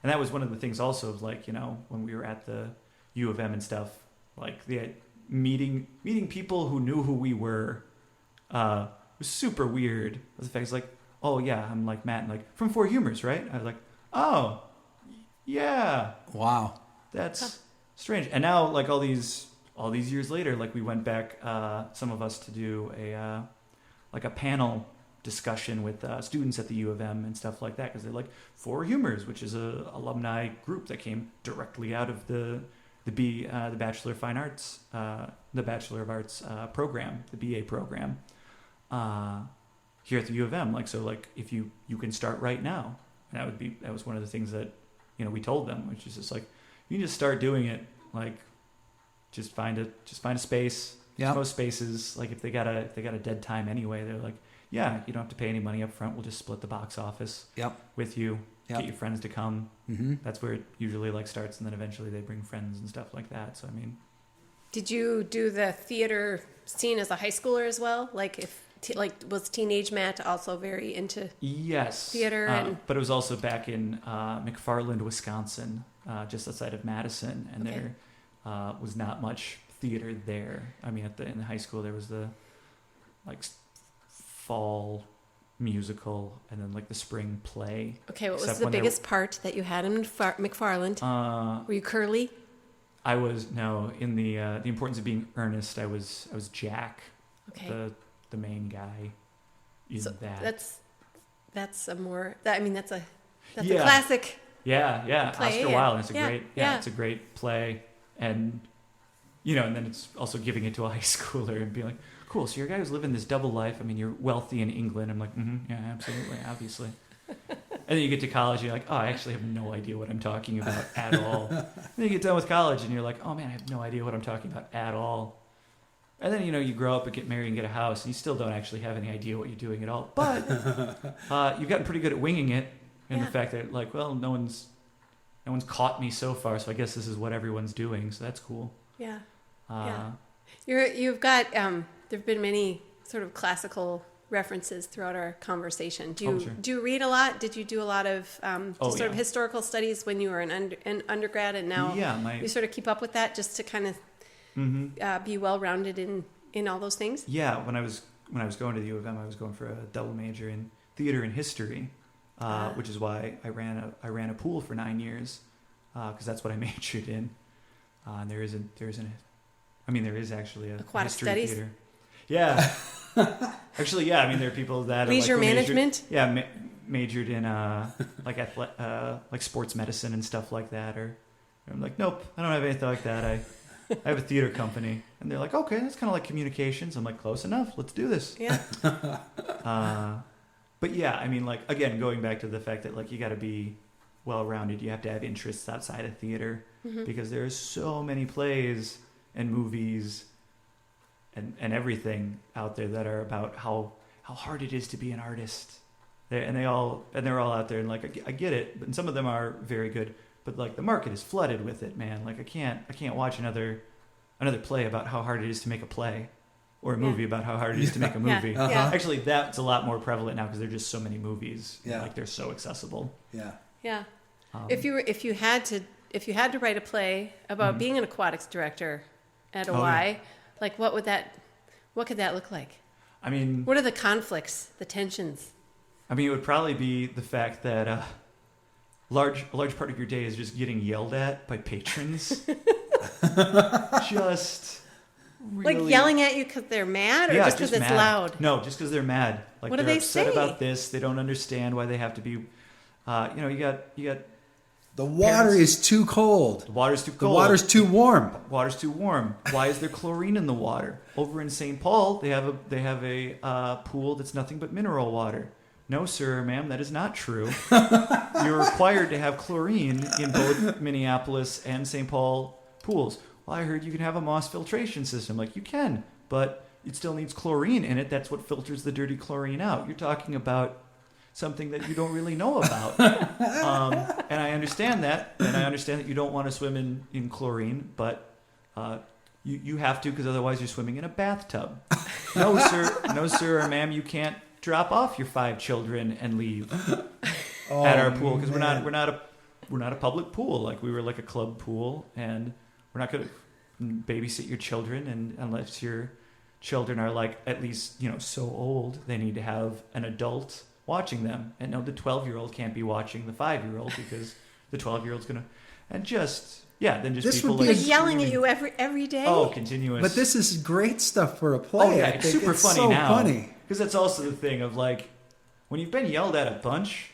that was one of the things also of like, when we were at the U of M and stuff, like the meeting people who knew who we were was super weird. The fact is like, oh yeah, I'm like Matt, and like from Four Humors, right? I was like, oh yeah, wow, that's strange. And now like all these years later, like we went back, some of us, to do a panel discussion with students at the U of M and stuff like that, because they're like Four Humors, which is a alumni group that came directly out of the Bachelor of Fine Arts, the Bachelor of Arts program, the BA program, here at the U of M. Like, so like if you can start right now, and that was one of the things that we told them, which is just like, you can just start doing it. Like, just find a space. Yeah. Most spaces, like if they got a dead time anyway, they're like, yeah, you don't have to pay any money up front. We'll just split the box office with you. Get your friends to come. That's where it usually like starts, and then eventually they bring friends and stuff like that. So I mean, did you do the theater scene as a high schooler as well? Like was teenage Matt also very into theater? But it was also back in McFarland, Wisconsin, just outside of Madison, and there was not much theater there. I mean, in the high school there was the like fall musical, and then like the spring play. Okay, what was the biggest part that you had in McFarland? Were you Curly? I was in the Importance of Being Earnest. I was Jack, the main guy in that. That's a classic. Yeah, play, Oscar Wilde. It's a great play, and and then it's also giving it to a high schooler and being like, cool, so you're a guy who's living this double life. I mean, you're wealthy in England. I'm like, yeah, absolutely, obviously. And then you get to college, and you're like, oh, I actually have no idea what I'm talking about at all. And then you get done with college, and you're like, oh, man, I have no idea what I'm talking about at all. And then, you grow up and get married and get a house, and you still don't actually have any idea what you're doing at all. But you've gotten pretty good at winging it, and the fact that, like, well, no one's caught me so far, so I guess this is what everyone's doing, so that's cool. Yeah. You've got... There have been many sort of classical references throughout our conversation. Do Sure. you read a lot? Did you do a lot of sort of historical studies when you were an undergrad, and now you sort of keep up with that just to kind of be well-rounded in all those things? Yeah, when I was going to the U of M, I was going for a double major in theater and history, which is why I ran a pool for 9 years, because that's what I majored in. And there is actually a aquatic history studies. Theater. Yeah. Actually, yeah. I mean, there are people that leisure are like management. Majored in like sports medicine and stuff like that. Or I'm like, nope, I don't have anything like that. I have a theater company, and they're like, okay, that's kind of like communications. I'm like, close enough. Let's do this. Yeah. But yeah, I mean, like again, going back to the fact that like you got to be well-rounded. You have to have interests outside of theater because there are so many plays and movies and everything out there that are about how hard it is to be an artist. They're all out there, and like I get it, and some of them are very good, but like the market is flooded with it, man. Like I can't watch another play about how hard it is to make a play, or a movie about how hard it is to make a movie. Yeah. Uh-huh. Actually, that's a lot more prevalent now because there are just so many movies. Yeah. Like they're so accessible. Yeah. Yeah. If you had to write a play about being an aquatics director at a Y, like what could that look like? I mean, what are the conflicts, the tensions? I mean, it would probably be the fact that a large part of your day is just getting yelled at by patrons. Just really... Like yelling at you because they're mad, or just because it's mad. Loud? No, just because they're mad. Like what do they're they upset say about this. They don't understand why they have to be. You got. The water is too cold. The water's too cold. The water's too warm. Water's too warm. Why is there chlorine in the water? Over in St. Paul, they have a pool that's nothing but mineral water. No, sir or ma'am, that is not true. You're required to have chlorine in both Minneapolis and St. Paul pools. Well, I heard you can have a Moss filtration system. Like, you can, but it still needs chlorine in it. That's what filters the dirty chlorine out. You're talking about something that you don't really know about. And I understand that. And I understand that you don't want to swim in chlorine, but you have to, because otherwise you're swimming in a bathtub. No, sir or ma'am, you can't drop off your 5 children and leave at our pool, because we're not a public pool. Like, we were like a club pool, and we're not going to babysit your children, and unless your children are like at least so old, they need to have an adult watching them. And no, the 12-year-old can't be watching the 5-year-old because the 12-year-old's gonna, and just this people would be like They're yelling at you every day. Oh, continuous. But this is great stuff for a play. Oh yeah, I it's think super it's funny so now. Funny. Because that's also the thing of like, when you've been yelled at a bunch,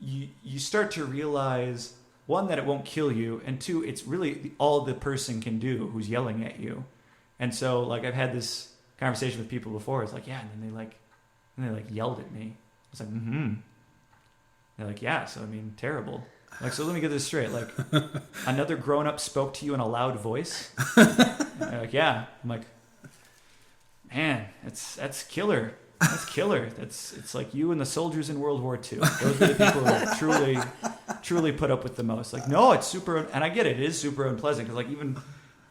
you start to realize, one, that it won't kill you, and two, it's really all the person can do who's yelling at you. And so, like, I've had this conversation with people before. It's like, yeah, and then they yelled at me. I was like, mm-hmm. They're like, yeah, so I mean, terrible. Like, so let me get this straight. Like, another grown-up spoke to you in a loud voice? And they're like, yeah. I'm like, man, that's killer. That's killer. It's like you and the soldiers in World War II. Those are the people who truly put up with the most. Like, no, it's super, and I get it. It is super unpleasant, because like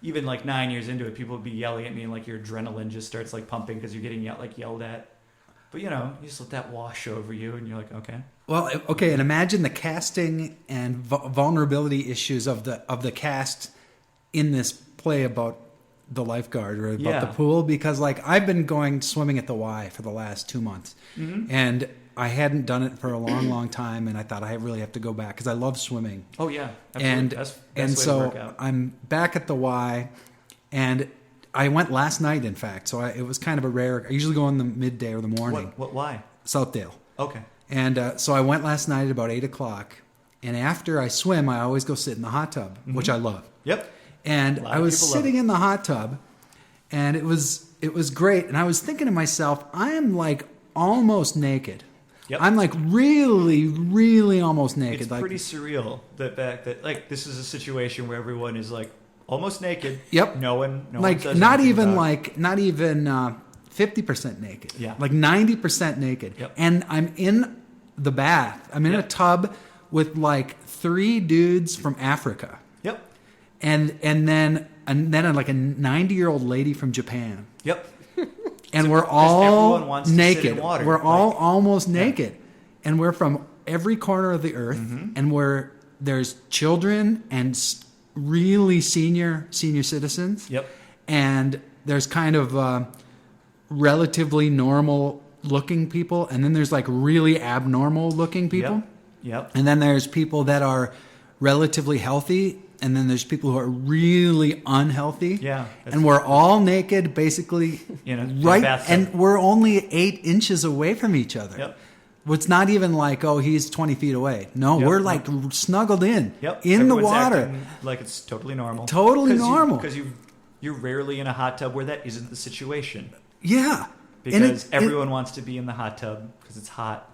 even like 9 years into it, people would be yelling at me, and like your adrenaline just starts like pumping because you're getting yelled at. But you just let that wash over you, and you're like, okay. Well, okay, and imagine the casting and vulnerability issues of the cast in this play about the lifeguard or about the pool, because like I've been going swimming at the Y for the last 2 months, and I hadn't done it for a long time, and I thought I really have to go back because I love swimming. Oh yeah, absolutely. And way so to work out. I'm back at the Y, and I went last night, in fact. So it was kind of a rare. I usually go in the midday or the morning. What Y? Southdale. Okay. And so I went last night at about 8:00, and after I swim, I always go sit in the hot tub, which I love. Yep. And I was sitting in the hot tub, and it was great. And I was thinking to myself, I am like almost naked. Yep. I'm like really, really almost naked. It's like, pretty surreal, the fact that like this is a situation where everyone is like almost naked. Yep. No one like says not anything even about like not even 50% naked. Yeah. Like 90% naked. Yep. And I'm in the bath. I'm in a tub with like 3 dudes from Africa. Yep. And then like a 90-year-old lady from Japan. Yep. and we're all naked. We're all almost naked, and we're from every corner of the earth, and there's children and really senior citizens. Yep. And there's kind of relatively normal looking people, and then there's like really abnormal looking people. Yep. And then there's people that are relatively healthy, and then there's people who are really unhealthy. Yeah. And we're all naked, basically, right? And we're only 8 inches away from each other. Yep. It's not even like, oh, he's 20 feet away. No, we're like snuggled in, in Everyone's the water. like it's totally normal. Totally normal. Because you're rarely in a hot tub where that isn't the situation. Yeah. Because everyone wants to be in the hot tub because it's hot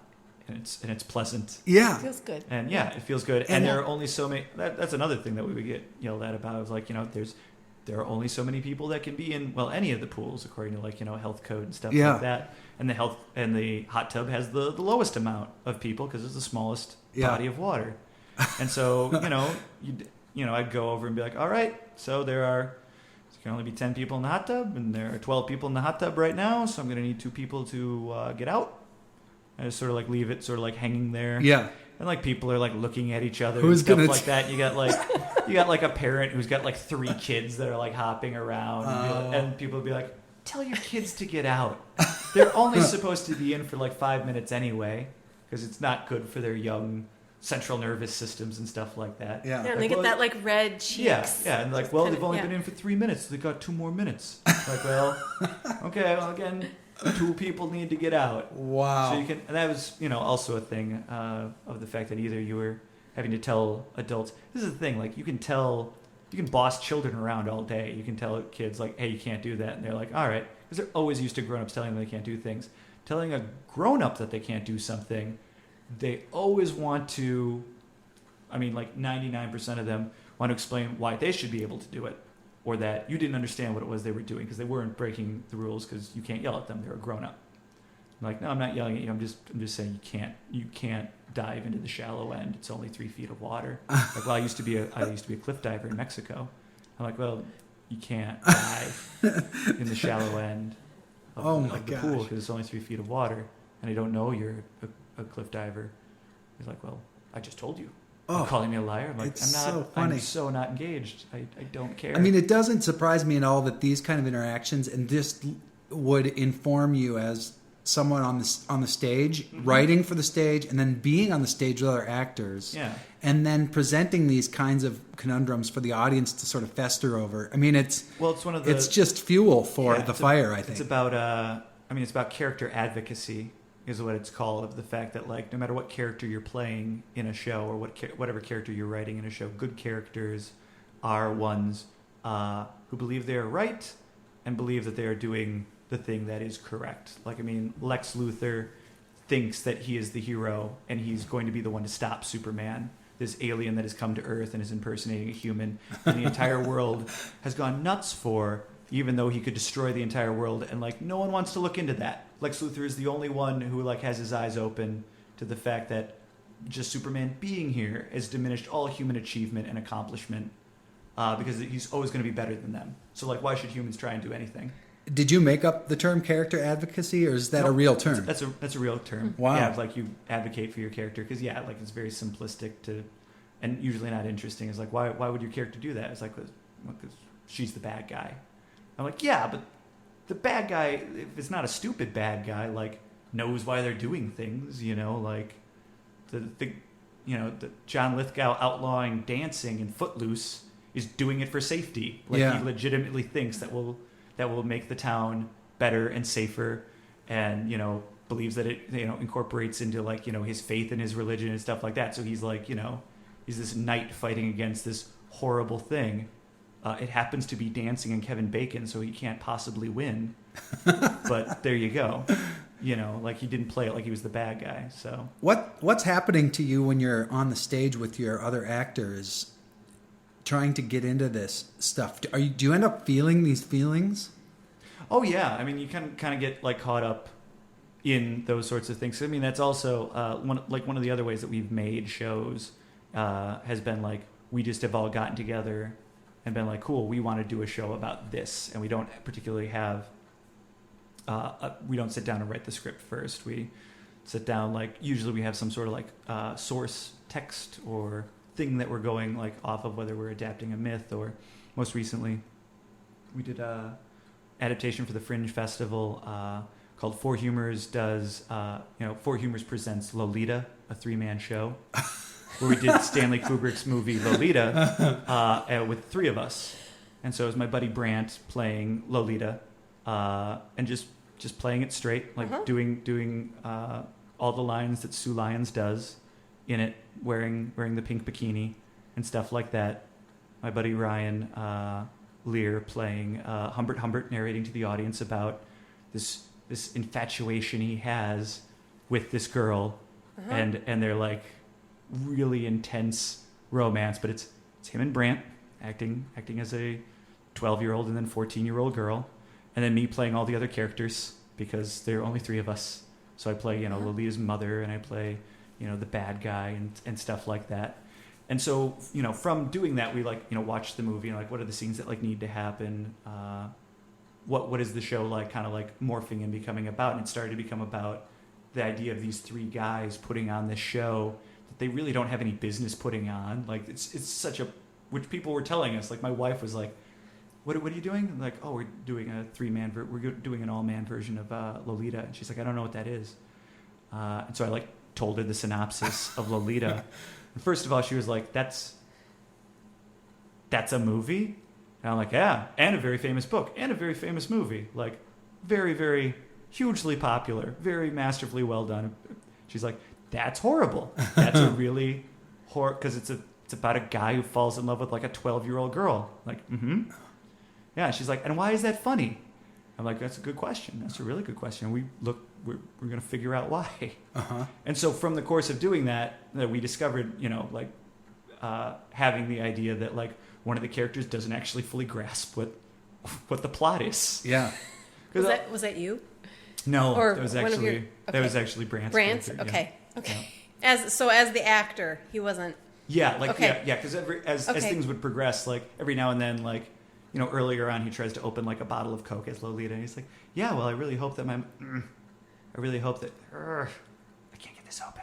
and it's pleasant. Yeah. It feels good. And it feels good. And there are only so many. That's another thing that we would get yelled at about. Is like, there are only so many people that can be in any of the pools according to health code and stuff like that. And the hot tub has the lowest amount of people because it's the smallest body of water. And so I'd go over and be like, all right, so there can only be 10 people in the hot tub, and there are 12 people in the hot tub right now, so I'm going to need 2 people to get out. I just sort of like leave it sort of like hanging there. Yeah. And like people are like looking at each other Who's and stuff gonna like that. You got like a parent who's got like 3 kids that are like hopping around, and people will be like, "Tell your kids to get out. They're only supposed to be in for like 5 minutes anyway, because it's not good for their young central nervous systems and stuff like that." Yeah, and they get that like red cheeks. Yeah, and like, they've only been in for 3 minutes. So they got 2 more minutes. Like, okay, again, 2 people need to get out. Wow. So and that was, also a thing of the fact that either you were having to tell adults. This is the thing, like you can boss children around all day. You can tell kids like, hey, you can't do that, and they're like, all right, because they're always used to grown-ups telling them they can't do things. Telling a grown-up that they can't do something, they always want to. I mean, like 99% of them want to explain why they should be able to do it, or that you didn't understand what it was they were doing because they weren't breaking the rules because you can't yell at them. They're a grown-up. I'm like, no, I'm not yelling at you. I'm just saying you can't dive into the shallow end. It's only 3 feet of water. Like, well, I used to be a cliff diver in Mexico. I'm like, well, you can't dive in the shallow end of the pool because it's only 3 feet of water, and I don't know you're a cliff diver. He's like, well, I just told you. You're calling me a liar. I'm like, I'm so not engaged. I don't care. I mean, it doesn't surprise me at all that these kind of interactions and this would inform you as someone on the stage, writing for the stage, and then being on the stage with other actors, and then presenting these kinds of conundrums for the audience to sort of fester over. I mean, it's just fuel for the fire. I think it's about. It's about character advocacy. Is what it's called, of the fact that like no matter what character you're playing in a show or whatever character you're writing in a show, good characters are ones who believe they are right and believe that they are doing the thing that is correct. Like, I mean, Lex Luthor thinks that he is the hero and he's going to be the one to stop Superman, this alien that has come to Earth and is impersonating a human, and the entire world has gone nuts for, even though he could destroy the entire world, and like no one wants to look into that. Lex Luthor is the only one who like has his eyes open to the fact that just Superman being here has diminished all human achievement and accomplishment, because he's always going to be better than them. So like, why should humans try and do anything? Did you make up the term character advocacy, or is that a real term? That's a real term. Wow. Yeah, like you advocate for your character because like it's very simplistic and usually not interesting. It's like, why would your character do that? It's like, because she's the bad guy. I'm like, yeah, but the bad guy, if it's not a stupid bad guy, like knows why they're doing things, like the John Lithgow outlawing dancing in Footloose is doing it for safety. Like he legitimately thinks that will make the town better and safer, and believes that it incorporates into like his faith and his religion and stuff like that. So he's like he's this knight fighting against this horrible thing. It happens to be dancing and Kevin Bacon, so he can't possibly win. But there you go. Like he didn't play it like he was the bad guy. So what's happening to you when you're on the stage with your other actors, trying to get into this stuff? Do you end up feeling these feelings? Oh yeah, I mean, you kind of get like caught up in those sorts of things. I mean, that's also one of the other ways that we've made shows has been like we just have all gotten together and been like, cool, we want to do a show about this, and we don't particularly have we don't sit down and write the script first. We sit down, like, usually we have some sort of like source text or thing that we're going like off of, whether we're adapting a myth, or most recently we did a adaptation for the Fringe Festival called Four Humors Four Humors presents Lolita, a 3-man show where we did Stanley Kubrick's movie Lolita with 3 of us. And so it was my buddy Brant playing Lolita and just playing it straight, like doing all the lines that Sue Lyons does in it, wearing the pink bikini and stuff like that. My buddy Ryan Lear playing Humbert Humbert, narrating to the audience about this infatuation he has with this girl, and they're like really intense romance. But it's him and Brant acting as a 12-year-old and then 14-year-old girl, and then me playing all the other characters because there are only 3 of us. So I play Lolita's mother, and I play the bad guy and stuff like that. And so, from doing that, we watch the movie and what are the scenes that need to happen? What is the show kind of morphing and becoming about? And it started to become about the idea of these 3 guys putting on this show that they really don't have any business putting on. It's such a, which people were telling us, my wife was like, what are you doing? I'm like, oh, we're doing a 3-man, we're doing an all-man version of Lolita. And she's like, I don't know what that is. And so I told her the synopsis of Lolita. And first of all, she was like, that's a movie? And I'm like, yeah, and a very famous book, and a very famous movie. Very, very hugely popular, very masterfully well done. She's like, that's horrible. That's a really because it's about a guy who falls in love with a 12-year-old girl. Yeah, she's like, and why is that funny? I'm like, that's a good question. That's a really good question. We're going to figure out why. And so from the course of doing that we discovered, having the idea that one of the characters doesn't actually fully grasp what the plot is. Yeah. Was that you? No, or that was actually Brant's. Brant's? Character, okay. Yeah. Okay. As the actor, he wasn't. Yeah, because as things would progress, every now and then, earlier on, he tries to open a bottle of Coke as Lolita, and he's like, yeah, well, I really hope that I can't get this open.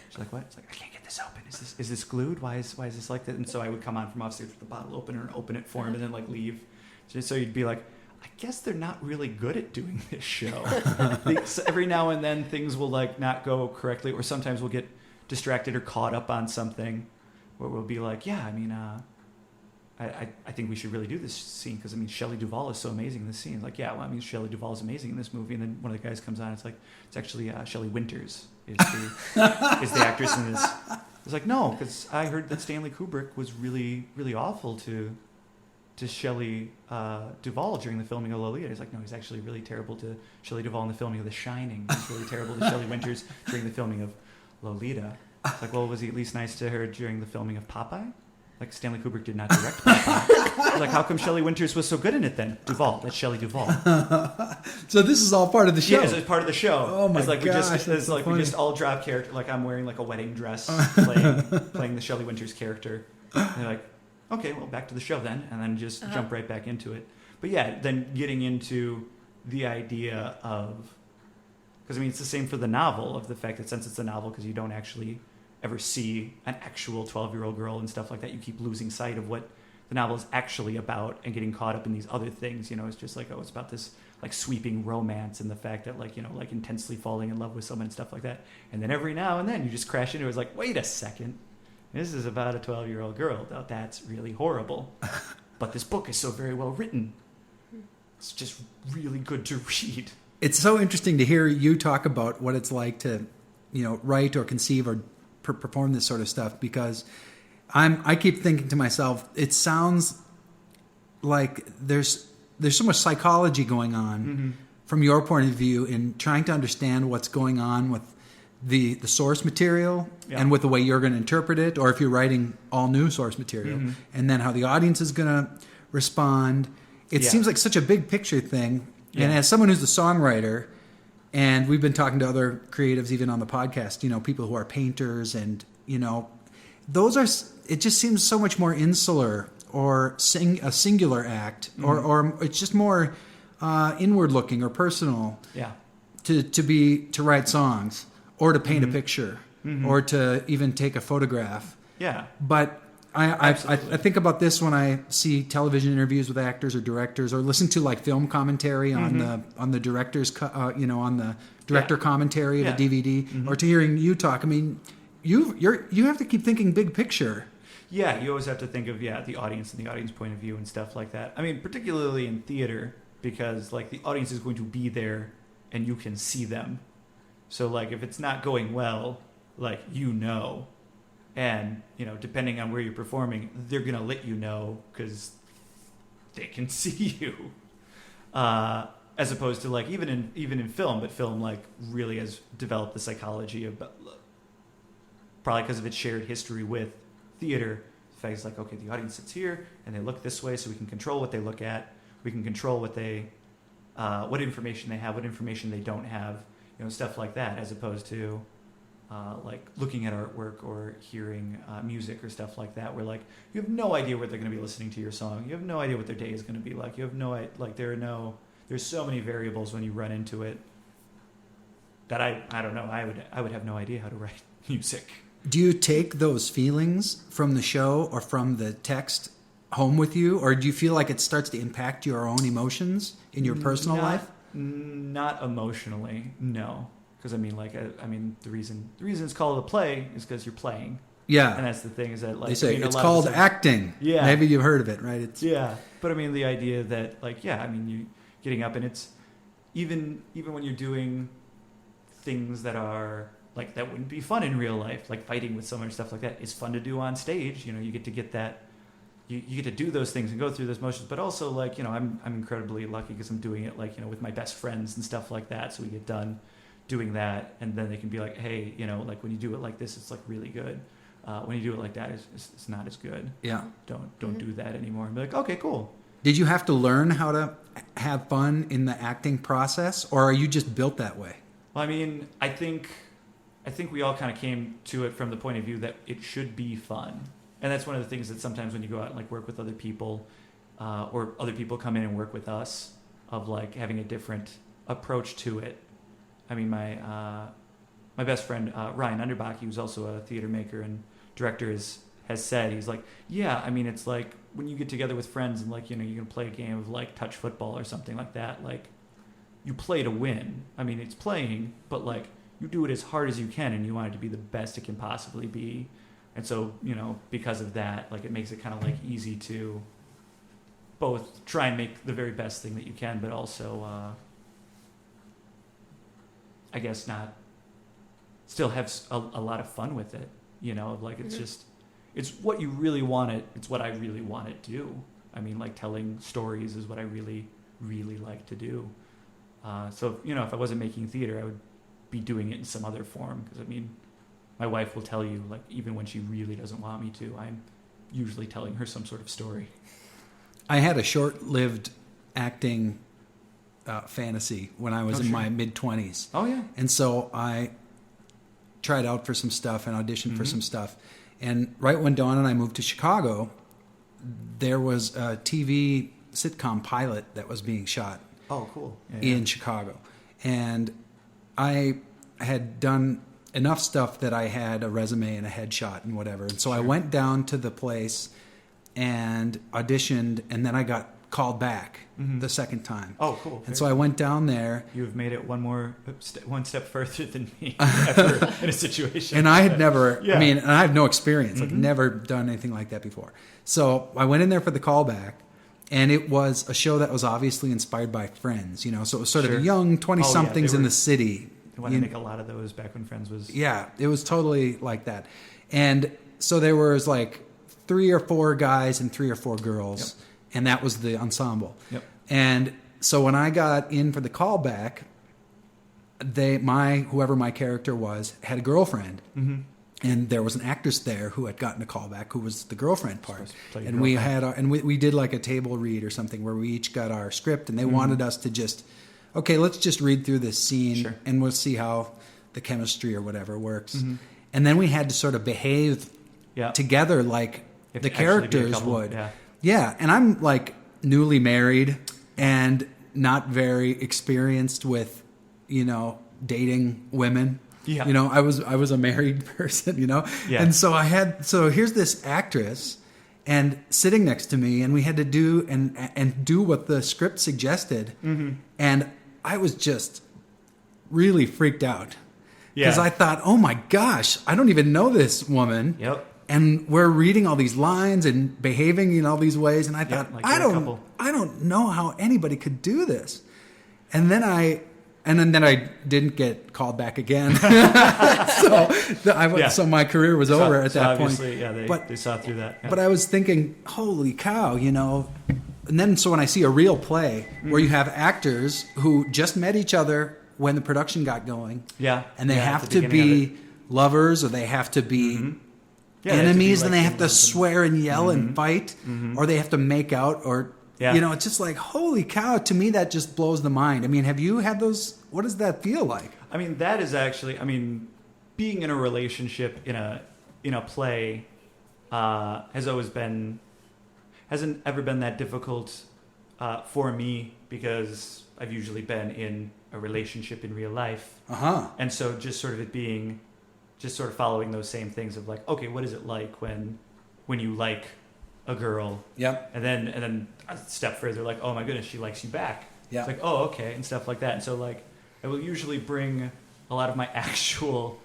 She's like, what? It's like, I can't get this open. Is this glued? Why is this like that? And so I would come on from upstairs with the bottle opener and open it for him, and then leave. So you'd be like, I guess they're not really good at doing this show. So every now and then things will not go correctly, or sometimes we'll get distracted or caught up on something where we'll be like, yeah, I mean, I think we should really do this scene because, Shelley Duvall is so amazing in this scene. Shelley Duvall is amazing in this movie. And then one of the guys comes on, it's actually Shelley Winters is the actress in this. It's like, no, because I heard that Stanley Kubrick was really, really awful to Shelley Duvall during the filming of Lolita. He's like, no, he's actually really terrible to Shelley Duvall in the filming of The Shining. He's really terrible to Shelley Winters during the filming of Lolita. It's like, well, was he at least nice to her during the filming of Popeye? Stanley Kubrick did not direct Popeye. How come Shelley Winters was so good in it then? Duvall. That's Shelley Duvall. So this is all part of the show. Yeah, it's part of the show. Oh my gosh, we just all drop character. I'm wearing a wedding dress, playing the Shelley Winters character. And they're like, okay, well, back to the show then, and then just jump right back into it. But yeah, then getting into the idea of, because it's the same for the novel, of the fact that since it's a novel, because you don't actually ever see an actual 12-year-old girl and stuff like that, you keep losing sight of what the novel is actually about and getting caught up in these other things. It's just it's about this sweeping romance and the fact that intensely falling in love with someone and stuff like that. And then every now and then you just crash into it. It's wait a second, this is about a 12-year-old girl. Now that's really horrible. But this book is so very well written. It's just really good to read. It's so interesting to hear you talk about what it's like to, write or conceive or perform this sort of stuff, because I keep thinking to myself, it sounds like there's so much psychology going on from your point of view in trying to understand what's going on with the source material and with the way you're going to interpret it, or if you're writing all new source material, and then how the audience is going to respond. It seems like such a big picture thing. And as someone who's a songwriter, and we've been talking to other creatives even on the podcast, people who are painters, and, those are, it just seems so much more insular or a singular act, or it's just more inward looking or personal. Yeah. To write songs or to paint a picture or to even take a photograph. Yeah. But I think about this when I see television interviews with actors or directors, or listen to like film commentary on the director's on the director commentary of a DVD, or to hearing you talk. I mean, you have to keep thinking big picture. Yeah, you always have to think of the audience and the audience point of view and stuff like that. I mean, particularly in theater, because like the audience is going to be there and you can see them. So like if it's not going well, like and depending on where you're performing, they're gonna let you know because they can see you. As opposed to like even in film, but film like really has developed the psychology of, probably because of its shared history with theater. The fact is like, okay, the audience sits here and they look this way, so we can control what they look at. We can control what information they have, what information they don't have, stuff like that, as opposed to like looking at artwork or hearing music or stuff like that, where like you have no idea where they're going to be listening to your song. You have no idea what their day is going to be like. You have no like there's so many variables when you run into it that I don't know. I would have no idea how to write music. Do you take those feelings from the show or from the text home with you, or do you feel like it starts to impact your own emotions in your personal life? Not emotionally, no. Because the reason it's called a play is because you're playing. Yeah, and that's the thing, is that like they say it's called acting. Yeah, maybe you've heard of it, right? But I mean the idea that you getting up, and it's even when you're doing things that are like that wouldn't be fun in real life, like fighting with someone or stuff like that, is fun to do on stage. You get that. You get to do those things and go through those motions, but also like I'm incredibly lucky because I'm doing it like with my best friends and stuff like that. So we get done doing that, and then they can be like, hey, like when you do it like this, it's like really good. When you do it like that, it's not as good. Yeah, don't do that anymore. And be like, okay, cool. Did you have to learn how to have fun in the acting process, or are you just built that way? Well, I mean, I think we all kind of came to it from the point of view that it should be fun. And that's one of the things that sometimes when you go out and like work with other people, or other people come in and work with us, of like having a different approach to it. I mean, my best friend Ryan Underbach, he was also a theater maker and director, has said, he's like, yeah, I mean, it's like when you get together with friends and like you're gonna play a game of like touch football or something like that, like you play to win. I mean, it's playing, but like you do it as hard as you can, and you want it to be the best it can possibly be. And so, because of that, like it makes it kind of like easy to both try and make the very best thing that you can, but also, I guess still have a lot of fun with it, like it's just, it's what you really want it. It's what I really want to do. I mean, like telling stories is what I really, really like to do. So, if I wasn't making theater, I would be doing it in some other form. Because I mean, my wife will tell you, like, even when she really doesn't want me to, I'm usually telling her some sort of story. I had a short-lived acting fantasy when I was in my mid-20s. Oh, yeah. And so I tried out for some stuff and auditioned for some stuff. And right when Dawn and I moved to Chicago, there was a TV sitcom pilot that was being shot. Oh, cool. In Chicago. And I had done enough stuff that I had a resume and a headshot and whatever. And so I went down to the place and auditioned, and then I got called back the second time. Oh, cool. And so I went down there. You've made it one step further than me ever in a situation. And I had never, I mean, and I have no experience, like never done anything like that before. So I went in there for the callback, and it was a show that was obviously inspired by Friends, so it was sort of young 20-somethings in the city. They wanted to make a lot of those back when Friends was... Yeah, it was totally like that. And so there was like 3 or 4 guys and 3 or 4 girls, and that was the ensemble. Yep. And so when I got in for the callback, whoever my character was had a girlfriend. And there was an actress there who had gotten a callback, who was the girlfriend part. And we had we did like a table read or something where we each got our script, and they wanted us to just, okay, let's just read through this scene and we'll see how the chemistry or whatever works. And then we had to sort of behave together like the characters would. Yeah, and I'm like newly married and not very experienced with, dating women. Yeah. I was a married person, Yeah. And so here's this actress and sitting next to me, and we had to do and do what the script suggested. Mm-hmm. And I was just really freaked out. Yeah. Because I thought, oh my gosh, I don't even know this woman. Yep. And we're reading all these lines and behaving in all these ways, and I thought, like I you're a couple. don't know how anybody could do this. And then I didn't get called back again. So my career was over at that point. Yeah, they saw through that. Yeah. But I was thinking, holy cow, And then so when I see a real play where you have actors who just met each other when the production got going, and they have to be lovers, or they have to be enemies, and they have to swear and yell and fight, or they have to make out, or it's just like, holy cow. To me, that just blows the mind. I mean, have you had those? What does that feel like? I mean, that is actually, being in a relationship in a play hasn't ever been that difficult for me, because I've usually been in a relationship in real life. And so just sort of following those same things of like, okay, what is it like when you like a girl? Yep. And then a step further, like, oh my goodness, she likes you back. Yeah. It's like, oh, okay, and stuff like that. And so like, I will usually bring a lot of my actual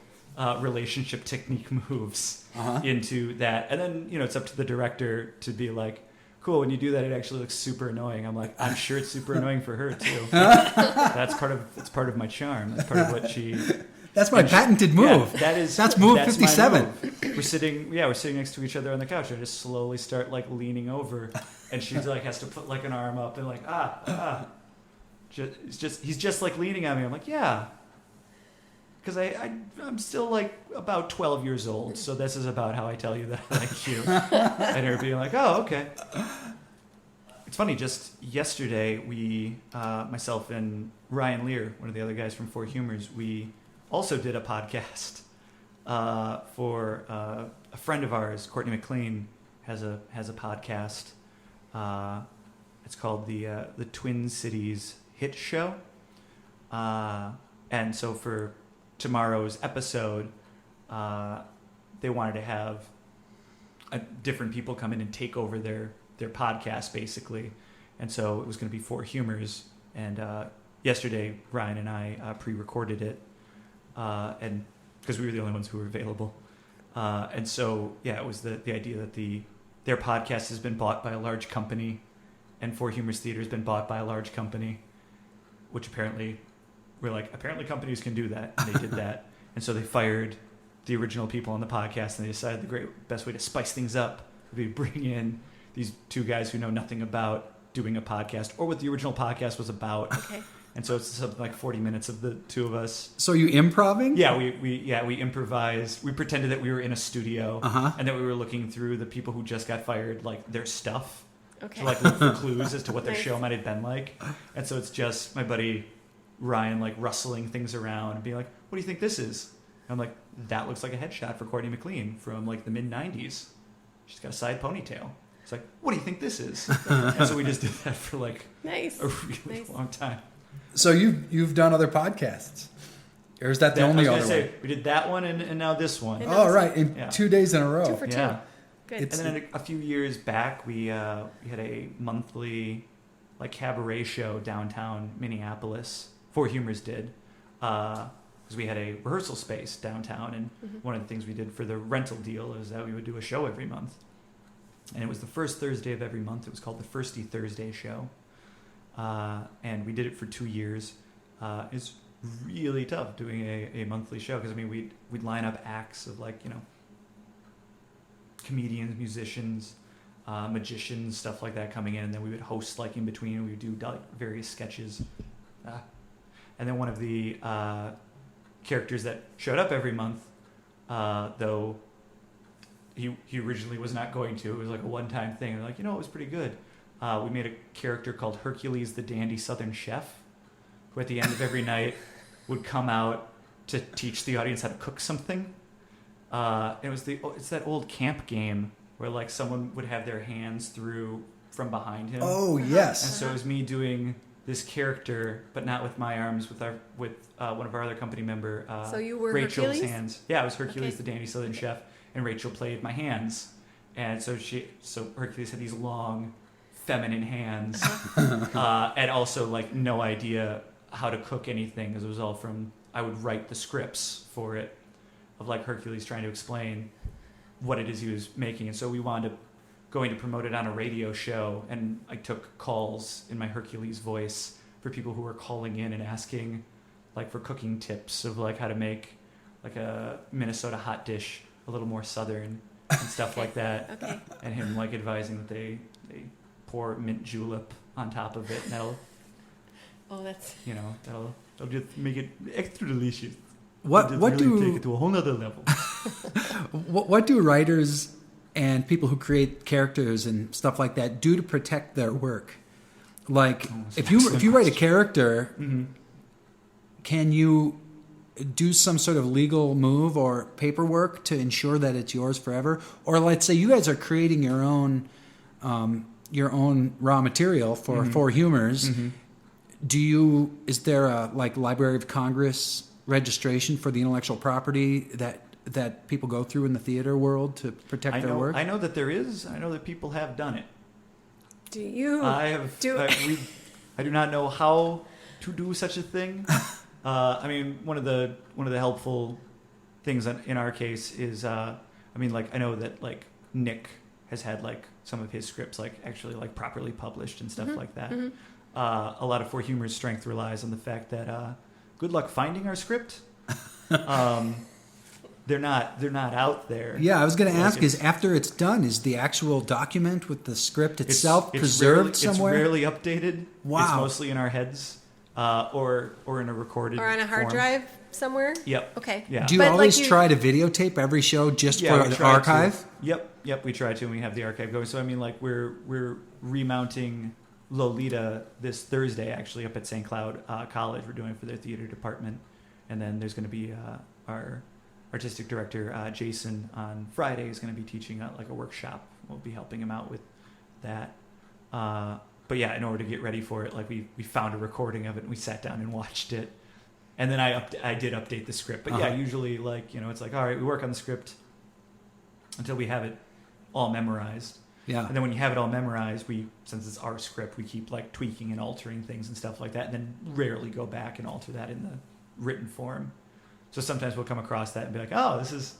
relationship technique moves into that. And then, it's up to the director to be like, cool, when you do that, it actually looks super annoying. I'm like, I'm sure it's super annoying for her too. It's part of my charm. That's part of what she... That's my patented move. Yeah, that's move 57. We're sitting next to each other on the couch. I just slowly start like leaning over, and she's like has to put like an arm up and like he's just like leaning on me. I'm like, yeah, because I'm still like about 12 years old, so this is about how I tell you that I like you. And her being like, oh, okay. It's funny. Just yesterday, we myself and Ryan Lear, one of the other guys from Four Humors, we also did a podcast for a friend of ours, Courtney McLean, has a podcast. It's called the Twin Cities Hit Show, and so for tomorrow's episode, they wanted to have different people come in and take over their podcast basically, and so it was going to be Four Humors. And yesterday, Ryan and I pre-recorded it. And because we were the only ones who were available. And so, it was the idea that their podcast has been bought by a large company, and Four Humors Theater has been bought by a large company, which apparently companies can do that. And they did that. And so they fired the original people on the podcast, and they decided the best way to spice things up would be bring in these two guys who know nothing about doing a podcast or what the original podcast was about. Okay. And so it's something like 40 minutes of the two of us. So you improving? Yeah, we improvised. We pretended that we were in a studio, and that we were looking through the people who just got fired, like their stuff, to like look for clues as to what their show might have been like. And so it's just my buddy Ryan like rustling things around and being like, "What do you think this is?" And I'm like, "That looks like a headshot for Courtney McLean from like the mid '90s. She's got a side ponytail." It's like, "What do you think this is?" And so we just did that for like a really long time. So you've done other podcasts, or is that the only other one? We did that one and now this one. Oh, right, in 2 days in a row. 2 for 2. Yeah. Good. And then a few years back, we had a monthly like cabaret show downtown Minneapolis. Four Humors did, because we had a rehearsal space downtown, and one of the things we did for the rental deal is that we would do a show every month, and it was the first Thursday of every month. It was called the Firsty Thursday Show. And we did it for 2 years. It's really tough doing a monthly show, because we'd line up acts of like, comedians, musicians, magicians, stuff like that coming in, and then we would host like in between. We would do like various sketches, and then one of the characters that showed up every month, though he originally was not going to. It was like a one-time thing. And like, it was pretty good. We made a character called Hercules, the dandy Southern chef, who at the end of every night would come out to teach the audience how to cook something. It's that old camp game where like someone would have their hands through from behind him. Oh, yes. And so it was me doing this character, but not with my arms, with one of our other company member. So you were Rachel's Hercules? hands. Yeah, I was Hercules, Okay. the Dandy Southern chef, and Rachel played my hands. And so Hercules had these long, feminine hands, and also like no idea how to cook anything, because it was all from, I would write the scripts for it, of like Hercules trying to explain what it is he was making. And so we wound up going to promote it on a radio show, and I took calls in my Hercules voice for people who were calling in and asking like for cooking tips of like how to make like a Minnesota hot dish a little more southern and stuff like that. Okay. And him like advising that they pour mint julep on top of it, and that'll that'll just make it extra delicious. What do take it to a whole nother level? what do writers and people who create characters and stuff like that do to protect their work? Like, if you write a character, mm-hmm. can you do some sort of legal move or paperwork to ensure that it's yours forever? Or let's say you guys are creating your own raw material for mm-hmm. Four Humors. Mm-hmm. Is there a like Library of Congress registration for the intellectual property that people go through in the theater world to protect their work? I know that there is. I know that people have done it. Do you? I have. I do not know how to do such a thing. I mean, one of the helpful things in our case is, I know that like Nick has had like some of his scripts like actually like properly published and stuff mm-hmm. like that. Mm-hmm. A lot of Four Humor's strength relies on the fact that good luck finding our script. They're not out there. Yeah, I was going to ask: is after it's done, is the actual document with the script itself preserved somewhere? It's rarely updated. Wow. It's mostly in our heads, or in a recorded or on a hard form. drive somewhere. Yep. Okay. Yeah. Do you always try to videotape every show just for we the try archive? to. Yep. We try to, and we have the archive going. So I mean, like we're remounting Lolita this Thursday, actually, up at St. Cloud College. We're doing it for their theater department, and then there's going to be our artistic director Jason on Friday is going to be teaching like a workshop. We'll be helping him out with that. But yeah, in order to get ready for it, like we found a recording of it and we sat down and watched it, and then I did update the script. But yeah, usually like it's like, all right, we work on the script until we have it all memorized. Yeah. And then when you have it all memorized, since it's our script, we keep like tweaking and altering things and stuff like that, and then rarely go back and alter that in the written form. So sometimes we'll come across that and be like, oh, this is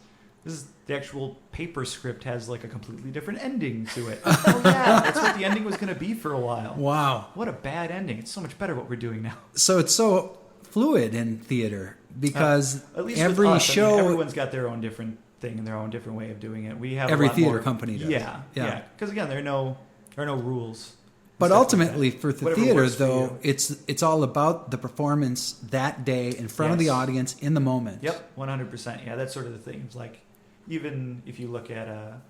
the actual paper script has like a completely different ending to it. Oh yeah, that's what the ending was going to be for a while. Wow. What a bad ending. It's so much better what we're doing now. So it's so fluid in theater because at least every with us, show... I mean, everyone's got their own different thing and their own different way of doing it. We have every a lot theater more, company does. Yeah. Because again, there are no rules. But ultimately, like for the Whatever theater, works for though, you. it's all about the performance that day in front of the audience in the moment. Yep, 100%. Yeah, that's sort of the thing. It's like, even if you look at a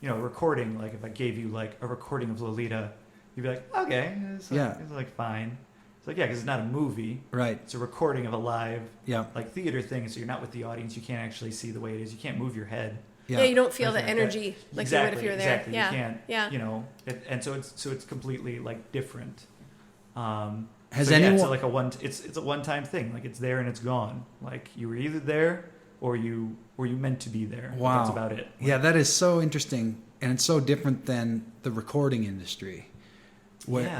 recording, like if I gave you like a recording of Lolita, you'd be like, okay, it's like fine. It's like, yeah, because it's not a movie. Right. It's a recording of a live Yeah. like theater thing, so you're not with the audience. You can't actually see the way it is. You can't move your head. Yeah, you don't feel the Like energy that. like Exactly, you would if you were there. Exactly. Yeah. You can't. Yeah. And so it's completely like different. Has anyone? It's like it's a one-time thing. Like it's there and it's gone. Like you were either there or you meant to be there. Wow. That's about it. Yeah, that is so interesting, and it's so different than the recording industry,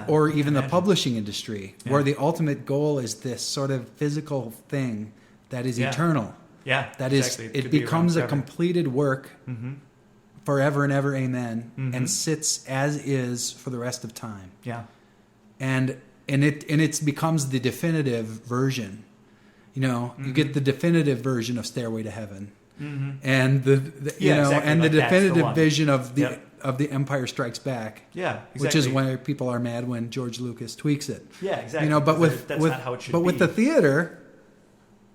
or even the publishing industry, where the ultimate goal is this sort of physical thing that is eternal. Yeah, that exactly. is, it becomes a completed work forever and ever, amen, and sits as is for the rest of time. Yeah, and it becomes the definitive version. You get the definitive version of Stairway to Heaven, and the definitive vision of the Empire Strikes Back. Yeah, exactly. Which is why people are mad when George Lucas tweaks it. Yeah, exactly. That's not how it should be. But with the theater,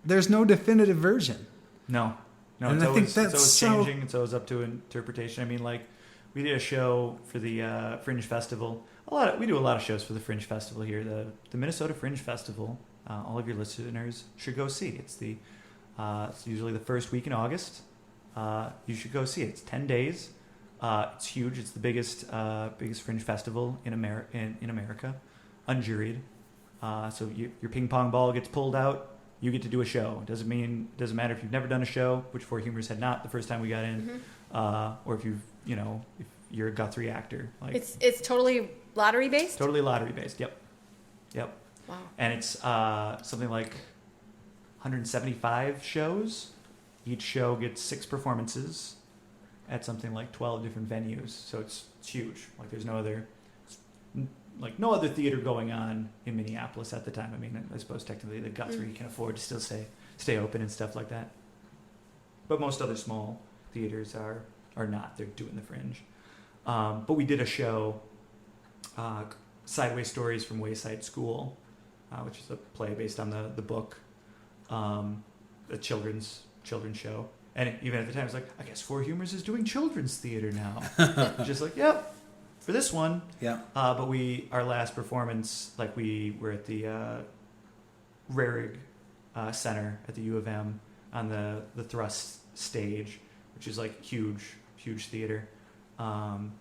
there's no definitive version. No. And it's I think it's that's always so changing. It's always up to interpretation. I mean, like we did a show for the Fringe Festival. We do a lot of shows for the Fringe Festival here. The Minnesota Fringe Festival. All of your listeners should go see. It's it's usually the first week in August. You should go see it. It's 10 days. It's huge. It's the biggest Fringe Festival in America, unjuried. So your ping pong ball gets pulled out, you get to do a show. Doesn't matter if you've never done a show, which Four Humors had not the first time we got in, or if if you're a Guthrie actor. Like it's totally lottery based. Totally lottery based. Yep. Wow. And it's something like 175 shows. Each show gets 6 performances at something like 12 different venues. So it's huge. Like there's no other theater going on in Minneapolis at the time. I mean, I suppose technically the Guthrie can afford to still stay open and stuff like that. But most other small theaters are not. They're doing the Fringe. But we did a show, Sideways Stories from Wayside School, which is a play based on the book, a children's show. And even at the time, it was like, I guess Four Humors is doing children's theater now. Just like, yep, for this one. Yeah. But our last performance, like we were at the Rarig Center at the U of M on the Thrust stage, which is like huge theater. And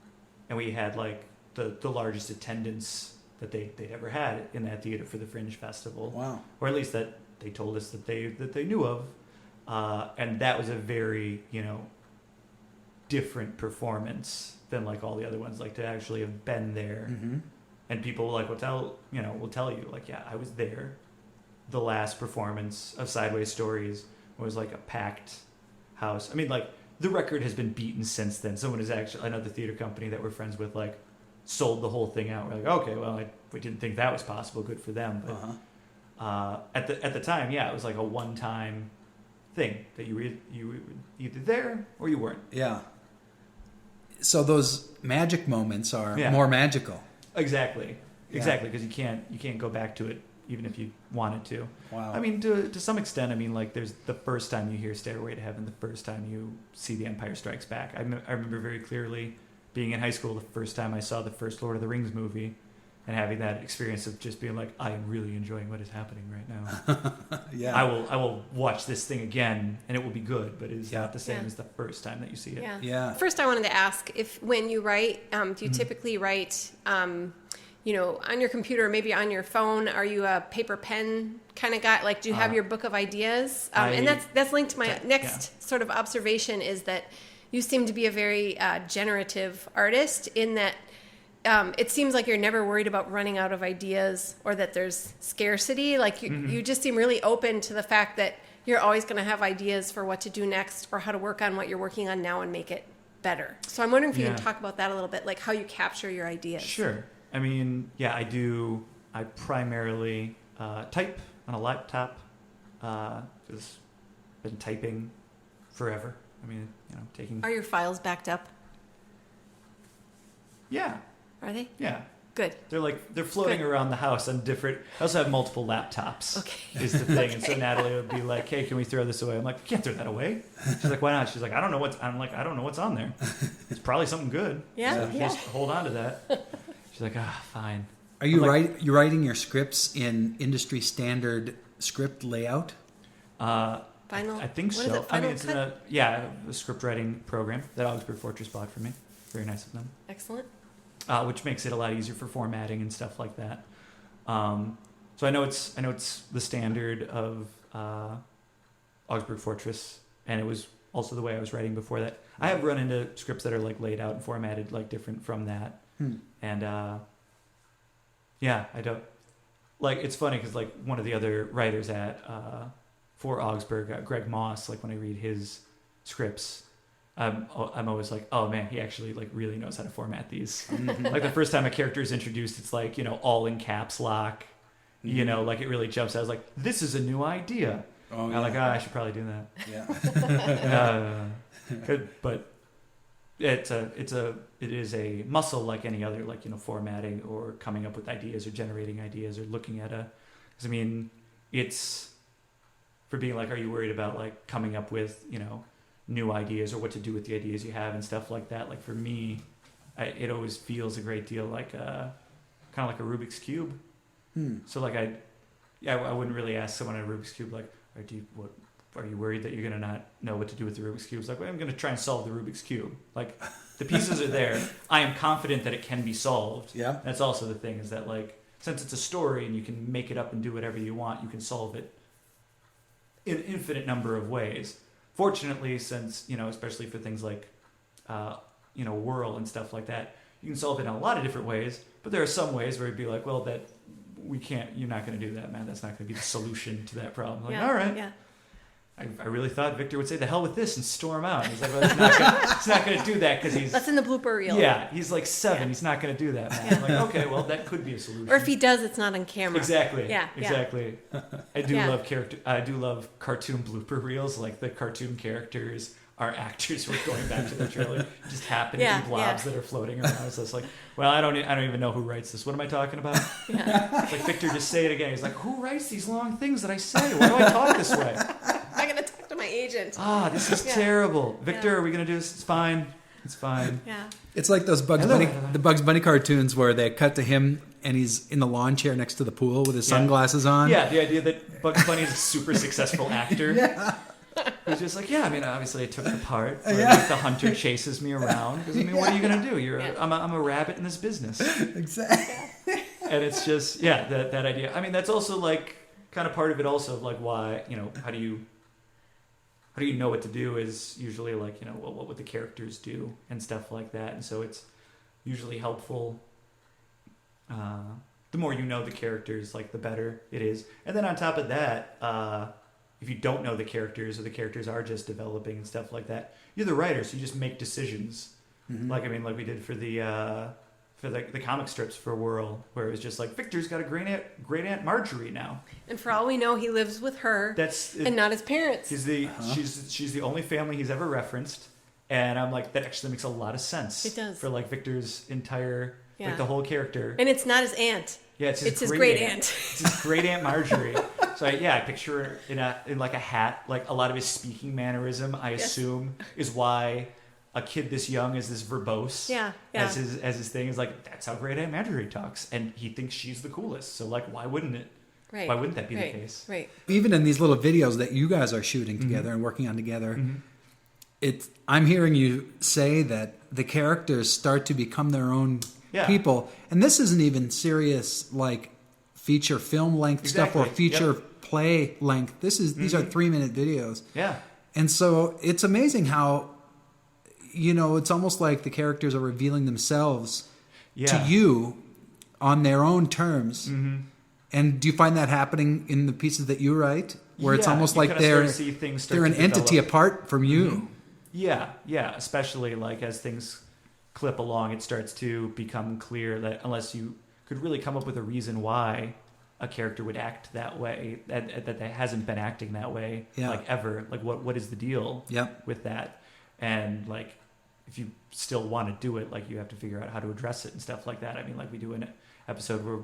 we had like the largest attendance that they'd ever had in that theater for the Fringe Festival. Wow. Or at least that they told us that they knew of. And that was a very, different performance than like all the other ones, like to actually have been there. Mm-hmm. And people like will tell you like, yeah, I was there. The last performance of Sideways Stories was like a packed house. I mean, like the record has been beaten since then. Someone is actually another theater company that we're friends with, like sold the whole thing out. We're like, okay, well, we didn't think that was possible. Good for them. But at the time, yeah, it was like a one-time thing that you were either there or you weren't. Yeah. So those magic moments are more magical. Exactly, because you can't go back to it even if you wanted to. Wow. I mean, to some extent, I mean, like there's the first time you hear Stairway to Heaven, the first time you see The Empire Strikes Back. I remember very clearly being in high school the first time I saw the first Lord of the Rings movie and having that experience of just being like, I am really enjoying what is happening right now. Yeah. I will watch this thing again and it will be good, but it's not the same as the first time that you see it. Yeah. First, I wanted to ask if when you write, do you typically write, on your computer, maybe on your phone? Are you a paper pen kind of guy? Like, do you have your book of ideas? And that's linked to my next sort of observation is that you seem to be a very generative artist in that it seems like you're never worried about running out of ideas or that there's scarcity. Like you just seem really open to the fact that you're always going to have ideas for what to do next or how to work on what you're working on now and make it better. So I'm wondering if you can talk about that a little bit, like how you capture your ideas. Sure. I mean, I do. I primarily type on a laptop. Just been typing forever. I mean, taking. Are your files backed up? Yeah. Are they? Yeah. Good. They're floating around the house on different. I also have multiple laptops. Okay. Is the thing, and so Natalie would be like, "Hey, can we throw this away?" I'm like, "You can't throw that away." She's like, "Why not?" She's like, "I don't know what's." I'm like, "I don't know what's on there. It's probably something good. So just hold on to that." She's like, fine. Are you you writing your scripts in industry standard script layout? Final. I think so. I mean, it's a script writing program that Augsburg Fortress bought for me. Very nice of them. Excellent. Which makes it a lot easier for formatting and stuff like that. So I know it's the standard of Augsburg Fortress, and it was also the way I was writing before that. I have run into scripts that are like laid out and formatted like different from that. And I don't like. It's funny because like one of the other writers for Augsburg, Greg Moss, like when I read his scripts, I'm always like, oh man, he actually like really knows how to format these. Like the first time a character is introduced, it's like all in caps lock, like it really jumps out. I was like, this is a new idea. Oh, I'm like, I should probably do that. Yeah. Good, but it is a muscle like any other, like formatting or coming up with ideas or generating ideas or looking at because I mean, it's for being like, are you worried about like coming up with new ideas or what to do with the ideas you have and stuff like that? Like for me, it always feels a great deal like kind of like a Rubik's Cube. So like I wouldn't really ask someone at a Rubik's Cube like, are you worried that you're gonna not know what to do with the Rubik's Cube? It's like, well, I'm gonna try and solve the Rubik's Cube. Like the pieces are there. I am confident that it can be solved. Yeah. That's also the thing is that like since it's a story and you can make it up and do whatever you want, you can solve it in an infinite number of ways. Fortunately, since, especially for things like, Whirl and stuff like that, you can solve it in a lot of different ways, but there are some ways where it'd be like, well, you're not going to do that, man. That's not going to be the solution to that problem. Like, all right. Yeah. I really thought Victor would say the hell with this and storm out. And he's like, well, he's not going to do that because That's in the blooper reel. Yeah, he's like 7. Yeah. He's not going to do that, man. I'm like, okay, well, that could be a solution. Or if he does, it's not on camera. Exactly. Yeah. Exactly. I do love cartoon blooper reels. Like the cartoon characters are actors who are going back to the trailer. Just happen to be blobs that are floating around. So it's like, well, I don't even know who writes this. What am I talking about? Yeah. It's like, Victor, just say it again. He's like, who writes these long things that I say? Why do I talk this way? I'm going to talk to my agent. This is terrible. Victor, are we going to do this? It's fine. It's fine. Yeah. It's like those the Bugs Bunny cartoons where they cut to him and he's in the lawn chair next to the pool with his sunglasses on. Yeah, the idea that Bugs Bunny is a super successful actor. Yeah. He's just like, obviously I took the part where like, the hunter chases me around. Because, what are you going to do? I'm a rabbit in this business. Exactly. And it's just, that idea. I mean, that's also like kind of part of it also of like why, how do you know what to do is usually like, what would the characters do and stuff like that. And so it's usually helpful. The more you know the characters, like the better it is. And then on top of that, if you don't know the characters or the characters are just developing and stuff like that, you're the writer, so you just make decisions. Mm-hmm. Like we did for the comic strips for Whirl, where it was just like, Victor's got a great aunt Marjorie now, and for all we know, he lives with her. And not his parents. She's the only family he's ever referenced, and I'm like, that actually makes a lot of sense. It does for like Victor's entire like the whole character, and it's not his aunt. Yeah, it's his great aunt. It's his great aunt Marjorie. So I picture her in like a hat. Like a lot of his speaking mannerism, I assume, is why a kid this young is this verbose. As his thing is like, that's how great Aunt Marjorie talks, and he thinks she's the coolest. So like, why wouldn't it? Right. Why wouldn't that be the case? Right. Even in these little videos that you guys are shooting together and working on together, I'm hearing you say that the characters start to become their own people, and this isn't even serious like feature film length stuff or feature play length. These are 3-minute videos. Yeah, and so it's amazing how it's almost like the characters are revealing themselves to you on their own terms. Mm-hmm. And do you find that happening in the pieces that you write, where it's almost like they're an entity apart from you? Mm-hmm. Yeah, especially like as things clip along, it starts to become clear that unless you could really come up with a reason why a character would act that way, that hasn't been acting that way like ever, like what is the deal with that? And like if you still want to do it, like you have to figure out how to address it and stuff like that. I mean, like we do an episode where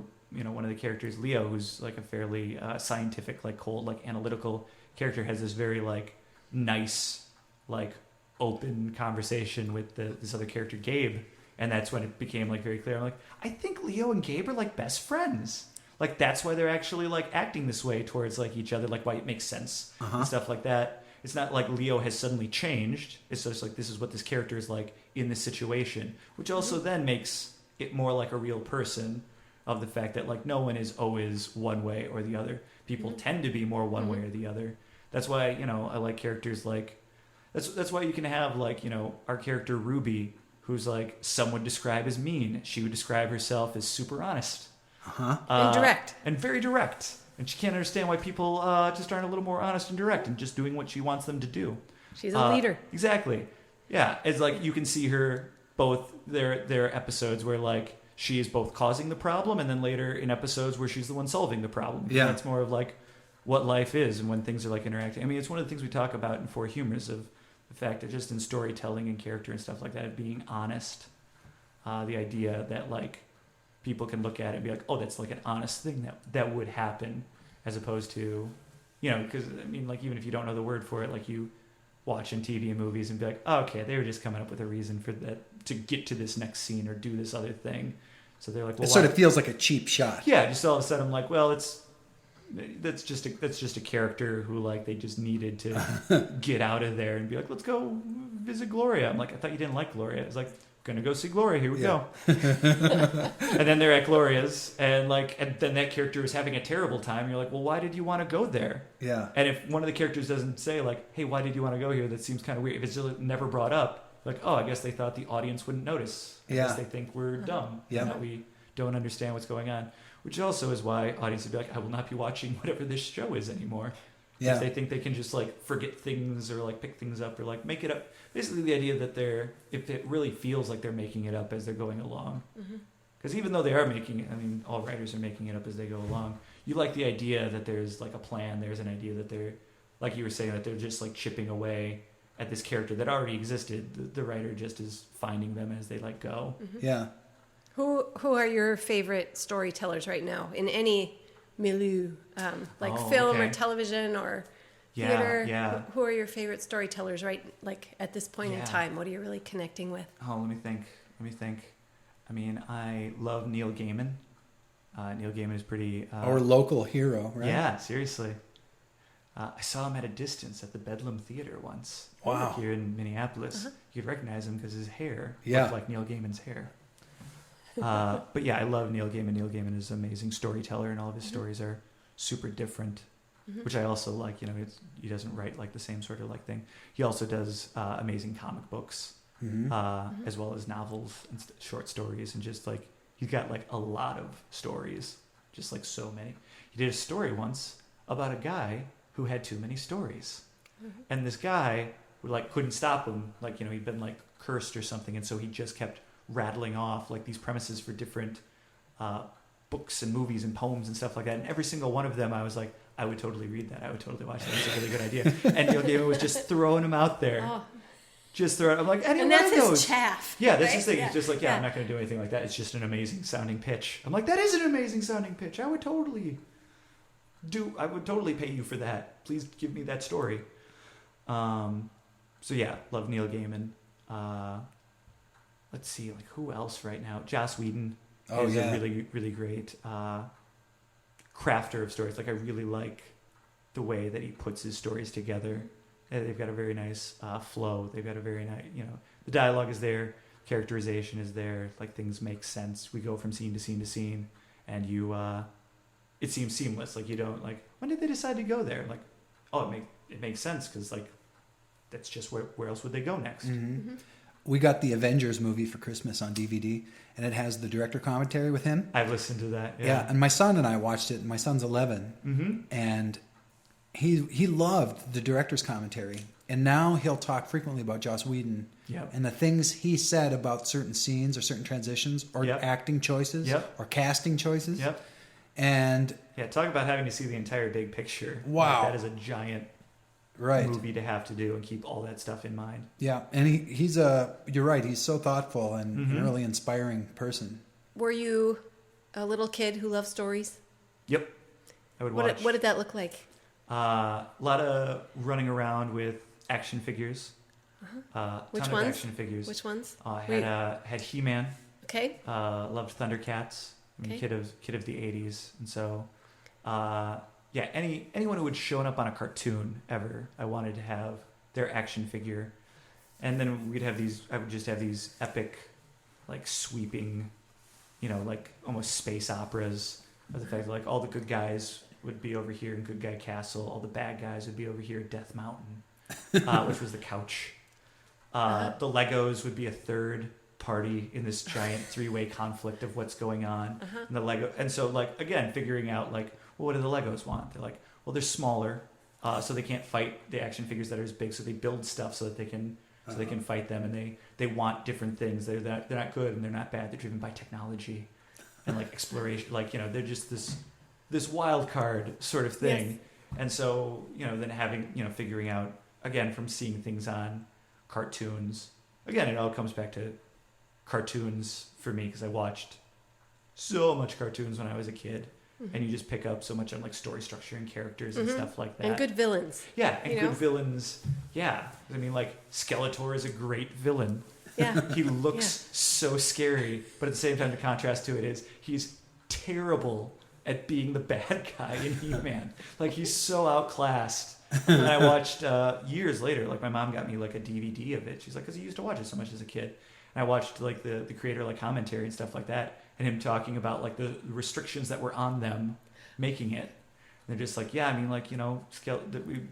one of the characters, Leo, who's like a fairly scientific, like cold, like analytical character, has this very like nice, like open conversation with this other character, Gabe, and that's when it became like very clear. I'm like, I think Leo and Gabe are like best friends. Like that's why they're actually like acting this way towards like each other, like why it makes sense and stuff like that. It's not like Leo has suddenly changed. It's just like this is what this character is like in this situation, which also then makes it more like a real person, of the fact that like no one is always one way or the other. People tend to be more one way or the other. That's why I like characters like that's why you can have like our character Ruby, who's like some would describe as mean. She would describe herself as super honest, and direct, and very direct. And she can't understand why people just aren't a little more honest and direct and just doing what she wants them to do. She's a leader. Exactly. Yeah. It's like you can see her both their episodes where like she is both causing the problem, and then later in episodes where she's the one solving the problem. Yeah. That's more of like what life is and when things are like interacting. I mean, it's one of the things we talk about in Four Humors, of the fact that just in storytelling and character and stuff like that, of being honest. The idea that like people can look at it and be like, oh, that's like an honest thing that would happen, as opposed to, because I mean, like even if you don't know the word for it, like you watch in TV and movies and be like, oh, okay, they were just coming up with a reason for that to get to this next scene or do this other thing. So they're like, well, it sort of feels like a cheap shot. Yeah, just all of a sudden I'm like, well, that's just a character who like they just needed to get out of there and be like, let's go visit Gloria. I'm like, I thought you didn't like Gloria. It's like, gonna go see Gloria. Here we go. And then they're at Gloria's, and then that character is having a terrible time. You're like, well, why did you want to go there? Yeah. And if one of the characters doesn't say like, hey, why did you want to go here? That seems kind of weird. If it's just never brought up, like, oh, I guess they thought the audience wouldn't notice. I guess they think we're dumb. Yeah. And that we don't understand what's going on. Which also is why audiences would be like, I will not be watching whatever this show is anymore. Yeah. Because they think they can just like forget things or like pick things up or like make it up. Basically the idea that if it really feels like they're making it up as they're going along. Because even though they are making it, I mean, all writers are making it up as they go along. You like the idea that there's like a plan. There's an idea that they're, like you were saying, that they're just like chipping away at this character that already existed. The writer just is finding them as they like go. Yeah. Who are your favorite storytellers right now in any milieu, film or television or theater? Yeah. Who are your favorite storytellers at this point in time? What are you really connecting with? Oh, let me think. I mean, I love Neil Gaiman. Neil Gaiman is pretty... Our local hero, right? Yeah, seriously. I saw him at a distance at the Bedlam Theater once. Wow. Here in Minneapolis. You could recognize him because his hair looked looked like Neil Gaiman's hair. But yeah, I love Neil Gaiman. Neil Gaiman is an amazing storyteller, and all of his stories are super different, which I also like. You know, he doesn't write like the same sort of like thing. He also does amazing comic books, as well as novels and short stories, and just like he's got like a lot of stories, just like so many. He did a story once about a guy who had too many stories, and this guy like couldn't stop him. Like, you know, he'd been like cursed or something, and so he just kept rattling off like these premises for different books and movies and poems and stuff like that. And every single one of them, I was like, I would totally read that. I would totally watch that. It's a really good idea. And Neil Gaiman was just throwing them out there. Just throwing. I'm like, any and one that's of those. his chaff. Yeah, that's right? his thing. He's just like, I'm not going to do anything like that. It's just an amazing sounding pitch. I'm like, that is an amazing sounding pitch. I would totally pay you for that. Please give me that story. So yeah, love Neil Gaiman. Let's see, like who else right now? Joss Whedon is a really, really great crafter of stories. Like I really like the way that he puts his stories together. They've got a very nice flow. They've got a very nice, the dialogue is there, characterization is there. Like things make sense. We go from scene to scene to scene, and it seems seamless. Like you don't like, when did they decide to go there? Like, oh, it makes sense because like that's just where else would they go next? We got the Avengers movie for Christmas on DVD, and it has the director commentary with him. I've listened to that. Yeah, and my son and I watched it. My son's 11, and he loved the director's commentary. And now he'll talk frequently about Joss Whedon and the things he said about certain scenes or certain transitions or acting choices or casting choices. And talk about having to see the entire big picture. Wow, like, that is a giant movie to have to do and keep all that stuff in mind. Yeah, and you're right. He's so thoughtful and a really inspiring person. Were you a little kid who loved stories? Yep, I would watch. What did that look like? A lot of running around with action figures. Which ton ones? Of action figures. Which ones? I had He-Man. Okay. Loved Thundercats. I'm a kid of the 80s, and so anyone who had shown up on a cartoon ever, I wanted to have their action figure. And then I would just have these epic, like sweeping, like almost space operas of the fact that like all the good guys would be over here in Good Guy Castle, all the bad guys would be over here at Death Mountain, which was the couch. The Legos would be a third party in this giant three-way conflict of what's going on. And so like again, figuring out like, well, what do the Legos want? They're like, well, they're smaller, so they can't fight the action figures that are as big. So they build stuff so that they can fight them, and they want different things. They're not good and they're not bad. They're driven by technology and like exploration. Like they're just this wild card sort of thing. Yes. And so then having figuring out again from seeing things on cartoons. Again, it all comes back to cartoons for me because I watched so much cartoons when I was a kid. And you just pick up so much on like story structure and characters and stuff like that. And good villains. Yeah, and good villains. Yeah. I mean, like, Skeletor is a great villain. Yeah. He looks so scary, but at the same time, the contrast to it is he's terrible at being the bad guy in He-Man. Like, he's so outclassed. And I watched years later, like, my mom got me like a DVD of it. She's like, because you used to watch it so much as a kid. And I watched like the creator like commentary and stuff like that, and him talking about like the restrictions that were on them making it. And they're just like, yeah, I mean, like, you know,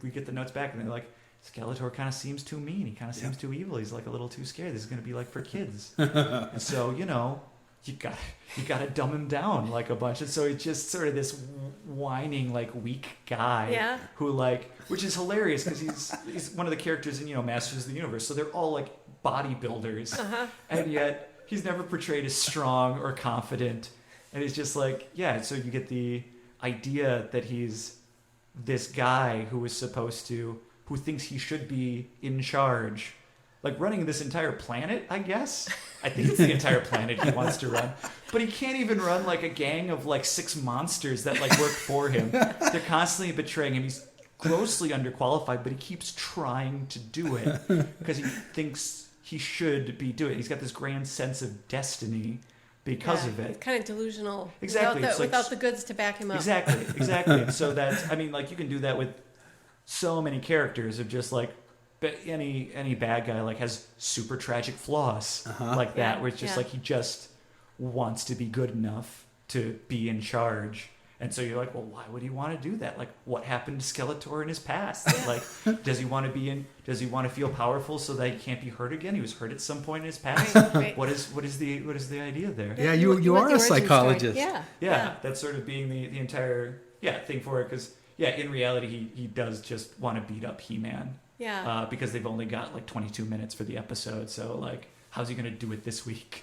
we get the notes back, and they're like, Skeletor kind of seems too mean. He kind of seems too evil. He's like a little too scared. This is going to be like for kids. And so, you know, you got to dumb him down like a bunch. And so he's just sort of this whining, like weak guy who like, which is hilarious because he's one of the characters in, you know, Masters of the Universe. So they're all like bodybuilders, and yet he's never portrayed as strong or confident. And he's just like, yeah. So you get the idea that he's this guy who thinks he should be in charge, like running this entire planet, I guess. I think it's the entire planet he wants to run. But he can't even run like a gang of like 6 monsters that like work for him. They're constantly betraying him. He's grossly underqualified, but he keeps trying to do it because he thinks he should be doing it. He's got this grand sense of destiny because of it. It's kind of delusional. Exactly. Without the goods to back him up. Exactly. So that's, I mean, like you can do that with so many characters of just like, but any bad guy like has super tragic flaws like that, where it's just like he just wants to be good enough to be in charge. And so you're like, well, why would he want to do that? Like, what happened to Skeletor in his past? Like, does he want to feel powerful so that he can't be hurt again? He was hurt at some point in his past. Right. What is the idea there? Yeah, you are a psychologist. Yeah. That's sort of being the entire thing for it, because in reality he does just want to beat up He-Man. Yeah. Because they've only got like 22 minutes for the episode, so like, how's he going to do it this week?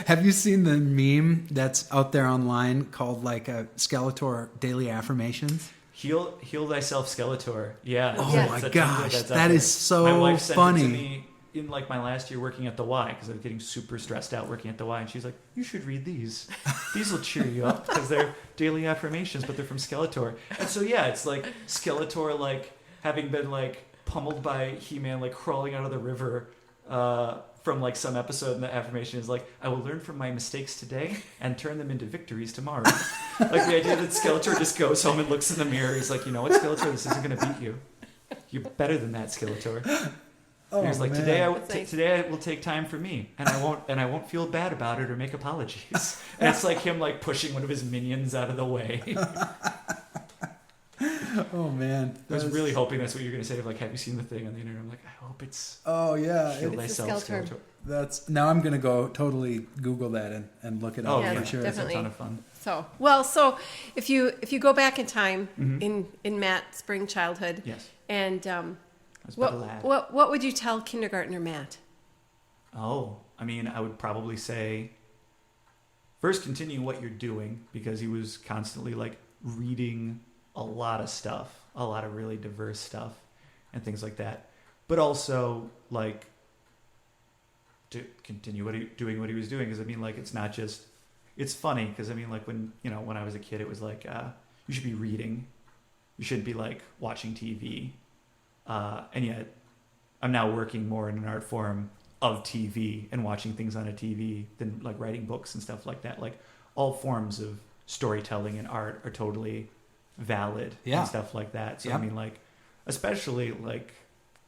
Have you seen the meme that's out there online called like a Skeletor daily affirmations? Heal thyself, Skeletor. Yeah. Oh my gosh, that is so funny. My wife sent funny. it to me in like my last year working at the Y, because I was getting super stressed out working at the Y, and she's like, "You should read these. These will cheer you up because they're daily affirmations, but they're from Skeletor." And so it's like Skeletor like having been like pummeled by He-Man, like crawling out of the river. From like some episode, and the affirmation is like, I will learn from my mistakes today and turn them into victories tomorrow. Like the idea that Skeletor just goes home and looks in the mirror. He's like, you know what, Skeletor, this isn't going to beat you. You're better than that, Skeletor. And he's like, man. today I will take time for me, and I won't feel bad about it or make apologies. And it's like him like pushing one of his minions out of the way. Oh man, I was really hoping that's what you were going to say. Like, have you seen the thing on the internet? I'm like, I hope it's. Oh yeah, Heal thyself, Skeletor. That's now I'm gonna go totally Google that and look it up for sure. Definitely. It's a ton of fun. So if you go back in time in Matt's spring childhood, Yes. and What what would you tell kindergartner Matt? Oh, I mean, I would probably say first continue what you're doing, because he was constantly like reading a lot of stuff, a lot of really diverse stuff and things like that. But also like to continue doing what he was doing, because I mean, like, it's not just, it's funny because I mean, like, when I was a kid, it was like you should be reading, you shouldn't be like watching TV, and yet I'm now working more in an art form of TV and watching things on a TV than like writing books and stuff like that. Like, all forms of storytelling and art are totally valid and stuff like that. So I mean, like, especially like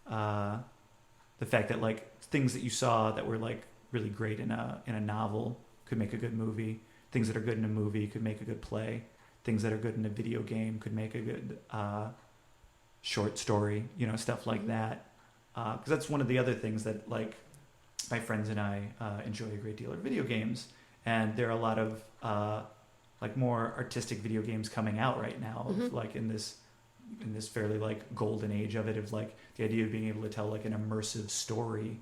the fact that like things that you saw that were like really great in a novel could make a good movie. Things that are good in a movie could make a good play. Things that are good in a video game could make a good short story, stuff like that. Because that's one of the other things that like my friends and I enjoy a great deal are video games. And there are a lot of like more artistic video games coming out right now, like in this fairly like golden age of it, of like the idea of being able to tell like an immersive story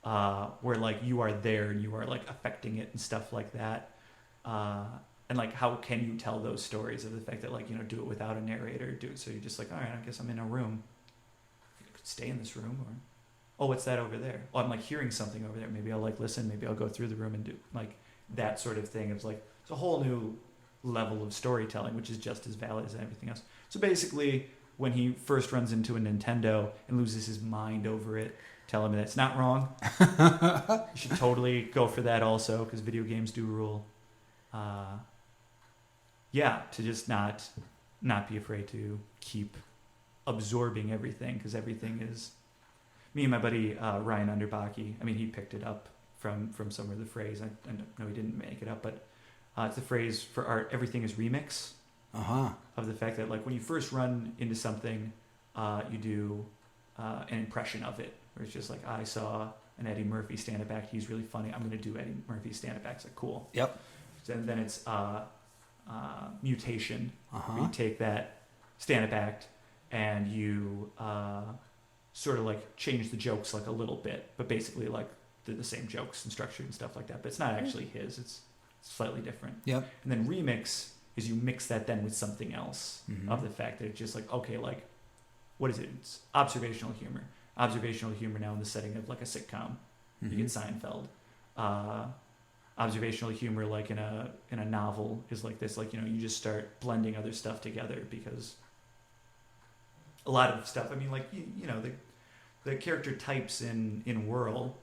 where like you are there and you are like affecting it and stuff like that. And like, how can you tell those stories of the fact that like, do it without a narrator, do it so you're just like, all right, I guess I'm in a room. I could stay in this room, or, oh, what's that over there? Oh, I'm like hearing something over there. Maybe I'll like listen, maybe I'll go through the room and do like that sort of thing. It's like, it's a whole new level of storytelling, which is just as valid as everything else. So basically, when he first runs into a Nintendo and loses his mind over it, tell him that it's not wrong. You should totally go for that also, because video games do rule. To just not be afraid to keep absorbing everything, because everything is... Me and my buddy Ryan Underbaki, I mean, he picked it up from somewhere the phrase. I know he didn't make it up, but it's the phrase for art. Everything is remix. Of the fact that like when you first run into something, you do an impression of it, where it's just like, I saw an Eddie Murphy stand-up act. He's really funny. I'm going to do Eddie Murphy stand-up acts. Like, cool. Yep. And then it's mutation. Where you take that stand-up act and you sort of like change the jokes like a little bit, but basically like they're the same jokes and structure and stuff like that. But it's not actually his. It's slightly different. Yep. And then remix is you mix that then with something else of the fact that it's just like, okay, like, what is it? It's observational humor. Observational humor now in the setting of like a sitcom. You get Seinfeld. Observational humor like in a novel is like this, like, you know, you just start blending other stuff together because a lot of stuff, I mean, like, you know, the character types in Whirl,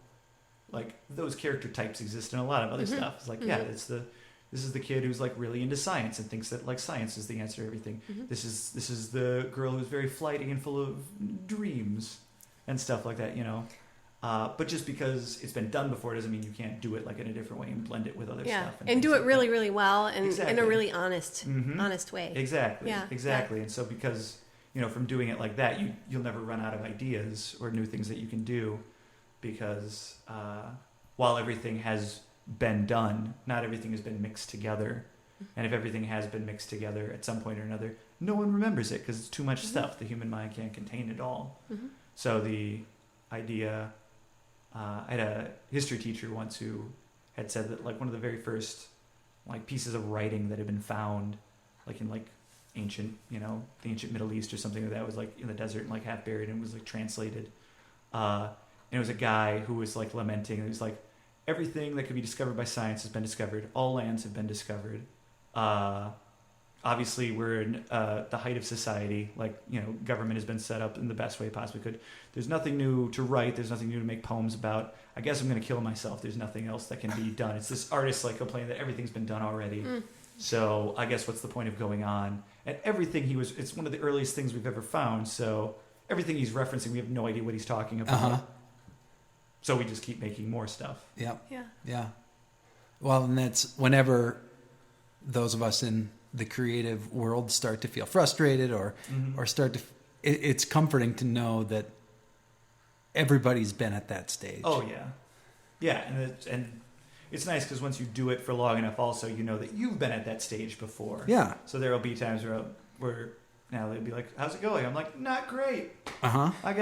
like those character types exist in a lot of other stuff. It's like, this is the kid who's like really into science and thinks that like science is the answer to everything. This is the girl who's very flighty and full of dreams and stuff like that, you know. But just because it's been done before doesn't mean you can't do it like in a different way and blend it with other stuff. And do it like really, that. really well and Exactly. in a really honest way. Exactly. Yeah. Exactly. Yeah. And so because, you know, from doing it like that, you'll never run out of ideas or new things that you can do because while everything has been done, not everything has been mixed together. And if everything has been mixed together at some point or another, no one remembers it because it's too much stuff. The human mind can't contain it all. So the idea, I had a history teacher once who had said that like one of the very first like pieces of writing that had been found like in like ancient, you know, the ancient Middle East or something like that was like in the desert and like half buried and was like translated. And it was a guy who was like lamenting. And he was like, everything that could be discovered by science has been discovered. All lands have been discovered. Obviously, we're in the height of society. Like, you know, government has been set up in the best way it possibly could. There's nothing new to write. There's nothing new to make poems about. I guess I'm going to kill myself. There's nothing else that can be done. It's this artist like complaining that everything's been done already. So I guess what's the point of going on? And everything it's one of the earliest things we've ever found. So everything he's referencing, we have no idea what he's talking about. So we just keep making more stuff. Yeah. Well, and that's whenever those of us in the creative world start to feel frustrated or start to, it's comforting to know that everybody's been at that stage. Oh yeah. Yeah. And it's nice because once you do it for long enough, also, you know that you've been at that stage before. Yeah. So there'll be times where now they'll be like, how's it going? I'm like, not great. I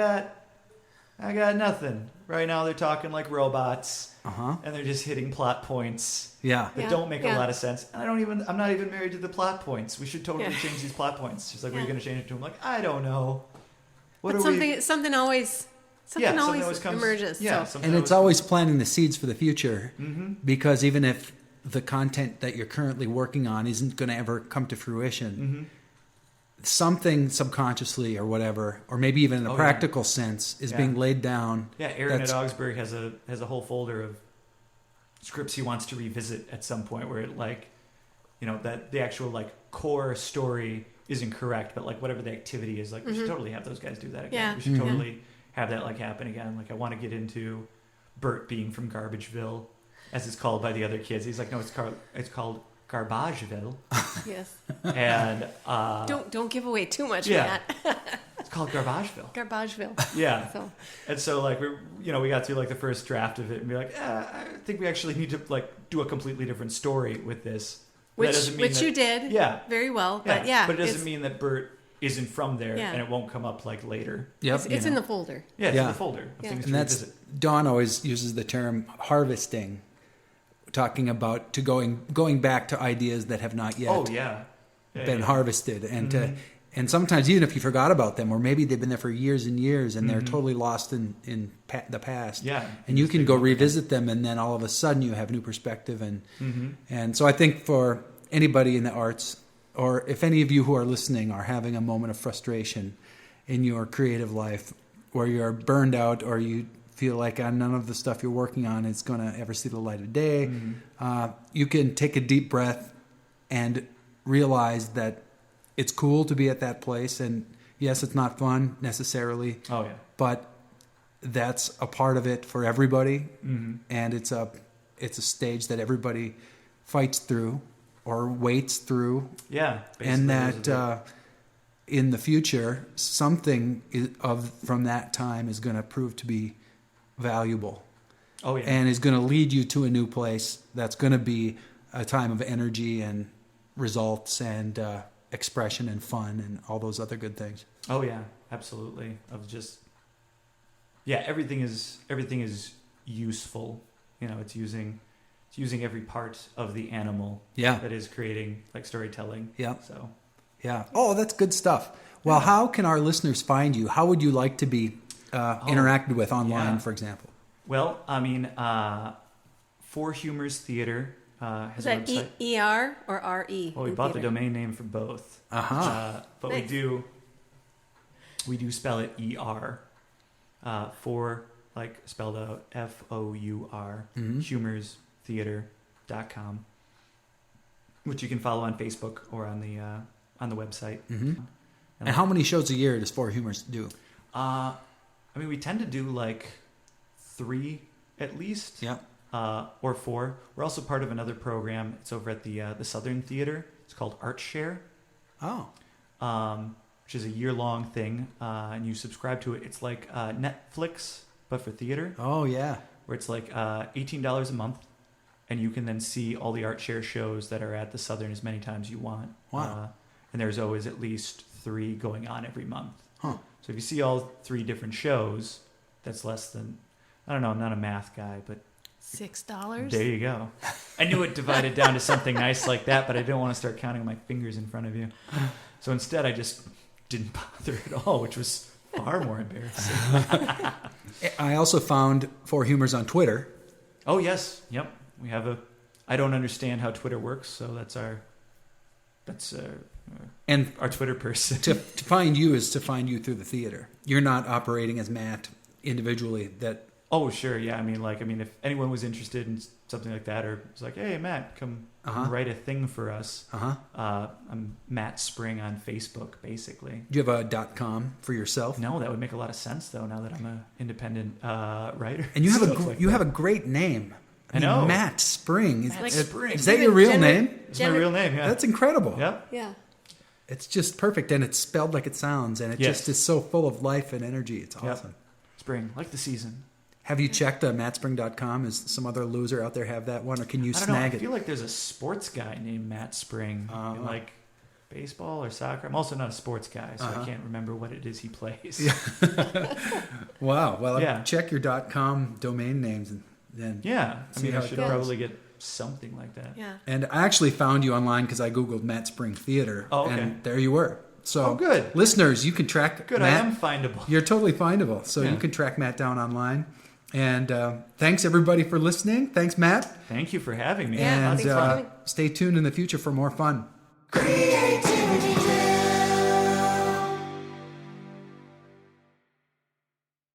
got nothing. Right now they're talking like robots. And they're just hitting plot points. That don't make a lot of sense. And I'm not even married to the plot points. We should totally change these plot points. She's like, what are you going to change it to? I'm like, I don't know. Something always emerges. Yeah, so. And it's always planting the seeds for the future because even if the content that you're currently working on isn't going to ever come to fruition, something subconsciously or whatever, or maybe even in a practical sense, is being laid down. Yeah, Aaron at Augsburg has a whole folder of scripts he wants to revisit at some point where it like, you know, that the actual like core story isn't correct, but like whatever the activity is, like we should totally have those guys do that again. Yeah. We should totally have that like happen again. Like I want to get into Bert being from Garbageville, as it's called by the other kids. He's like, no, it's called Garbageville. Yes. And don't give away too much, yeah. Matt. It's called Garbageville. Garbageville. Yeah. So. And so like we got through like the first draft of it and be like, I think we actually need to like do a completely different story with this. Which you did. Yeah. Very well. Yeah. But yeah. But it doesn't mean that Bert isn't from there and it won't come up like later. Yep. It's in the folder. Yeah, it's in the folder of things to revisit. Dawn always uses the term harvesting, talking about going back to ideas that have not yet been harvested, and and sometimes even if you forgot about them, or maybe they've been there for years and years, and they're totally lost in the past. Yeah, and you can go revisit them, and then all of a sudden you have new perspective, and so I think for anybody in the arts, or if any of you who are listening are having a moment of frustration in your creative life, where you're burned out, or you feel like none of the stuff you're working on is going to ever see the light of day, you can take a deep breath and realize that it's cool to be at that place. And yes, it's not fun necessarily. Oh yeah. But that's a part of it for everybody, Mm-hmm. and it's a stage that everybody fights through or waits through, Yeah. and basically, that in the future something from that time is going to prove to be valuable. Oh, yeah. And is going to lead you to a new place that's going to be a time of energy and results and expression and fun and all those other good things. Oh, yeah. Absolutely. Of just... Yeah, everything is useful. You know, it's using every part of the animal that is creating like storytelling. Yeah. So Yeah. Oh, that's good stuff. Well, how can our listeners find you? How would you like to be interacted with online, for example? Well, I mean, For Humors Theater has Is a that website. ER or RE? Well, we bought the domain name for both. But Nice. we do spell it ER. For, like, spelled out FOUR, humorstheater.com, which you can follow on Facebook or on the website. Mm-hmm. And how many shows a year does Four Humors do? I mean, we tend to do like 3 at least. Yeah. Or 4. We're also part of another program. It's over at the Southern Theater. It's called Art Share. Oh. Which is a year-long thing, and you subscribe to it. It's like Netflix, but for theater. Oh, yeah. Where it's like $18 a month, and you can then see all the Art Share shows that are at the Southern as many times you want. Wow. And there's always at least 3 going on every month. Huh. So if you see all 3 different shows, that's less than, I don't know, I'm not a math guy, but $6. there you go. I knew it divided down to something nice like that, but I didn't want to start counting my fingers in front of you. So instead, I just didn't bother at all, which was far more embarrassing. I also found Four Humors on Twitter. Oh, yes. Yep. We have I don't understand how Twitter works, so that's our Twitter person. To find you is to find you through the theater. You're not operating as Matt individually. Oh, sure. Yeah. I mean, if anyone was interested in something like that, or was like, hey, Matt, come write a thing for us. I'm Matt Spring on Facebook, basically. Do you have a .com for yourself? No, that would make a lot of sense, though, now that I'm an independent writer. And you have a great name. I know. Matt Spring. Spring. Is that your real name? It's my real name, yeah. That's incredible. Yep. Yeah. It's just perfect, and it's spelled like it sounds, and it just is so full of life and energy. It's awesome. Yep. Spring, like the season. Have you checked mattspring.com? Is some other loser out there have that one, or can you I don't know. snag I it? feel like there's a sports guy named Matt Spring in like baseball or soccer. I'm also not a sports guy, so I can't remember what it is he plays. Wow. Well, check your .com domain names and then I mean, I should probably get something like that. Yeah. And I actually found you online because I googled Matt Spring Theater. Oh, okay. And there you were. So, good. Listeners, you can track Good, Matt. I am findable. You're totally findable. So you can track Matt down online. And thanks, everybody, for listening. Thanks, Matt. Thanks for having me. And thanks for having me. stay tuned in the future for more fun. Creativity Drill.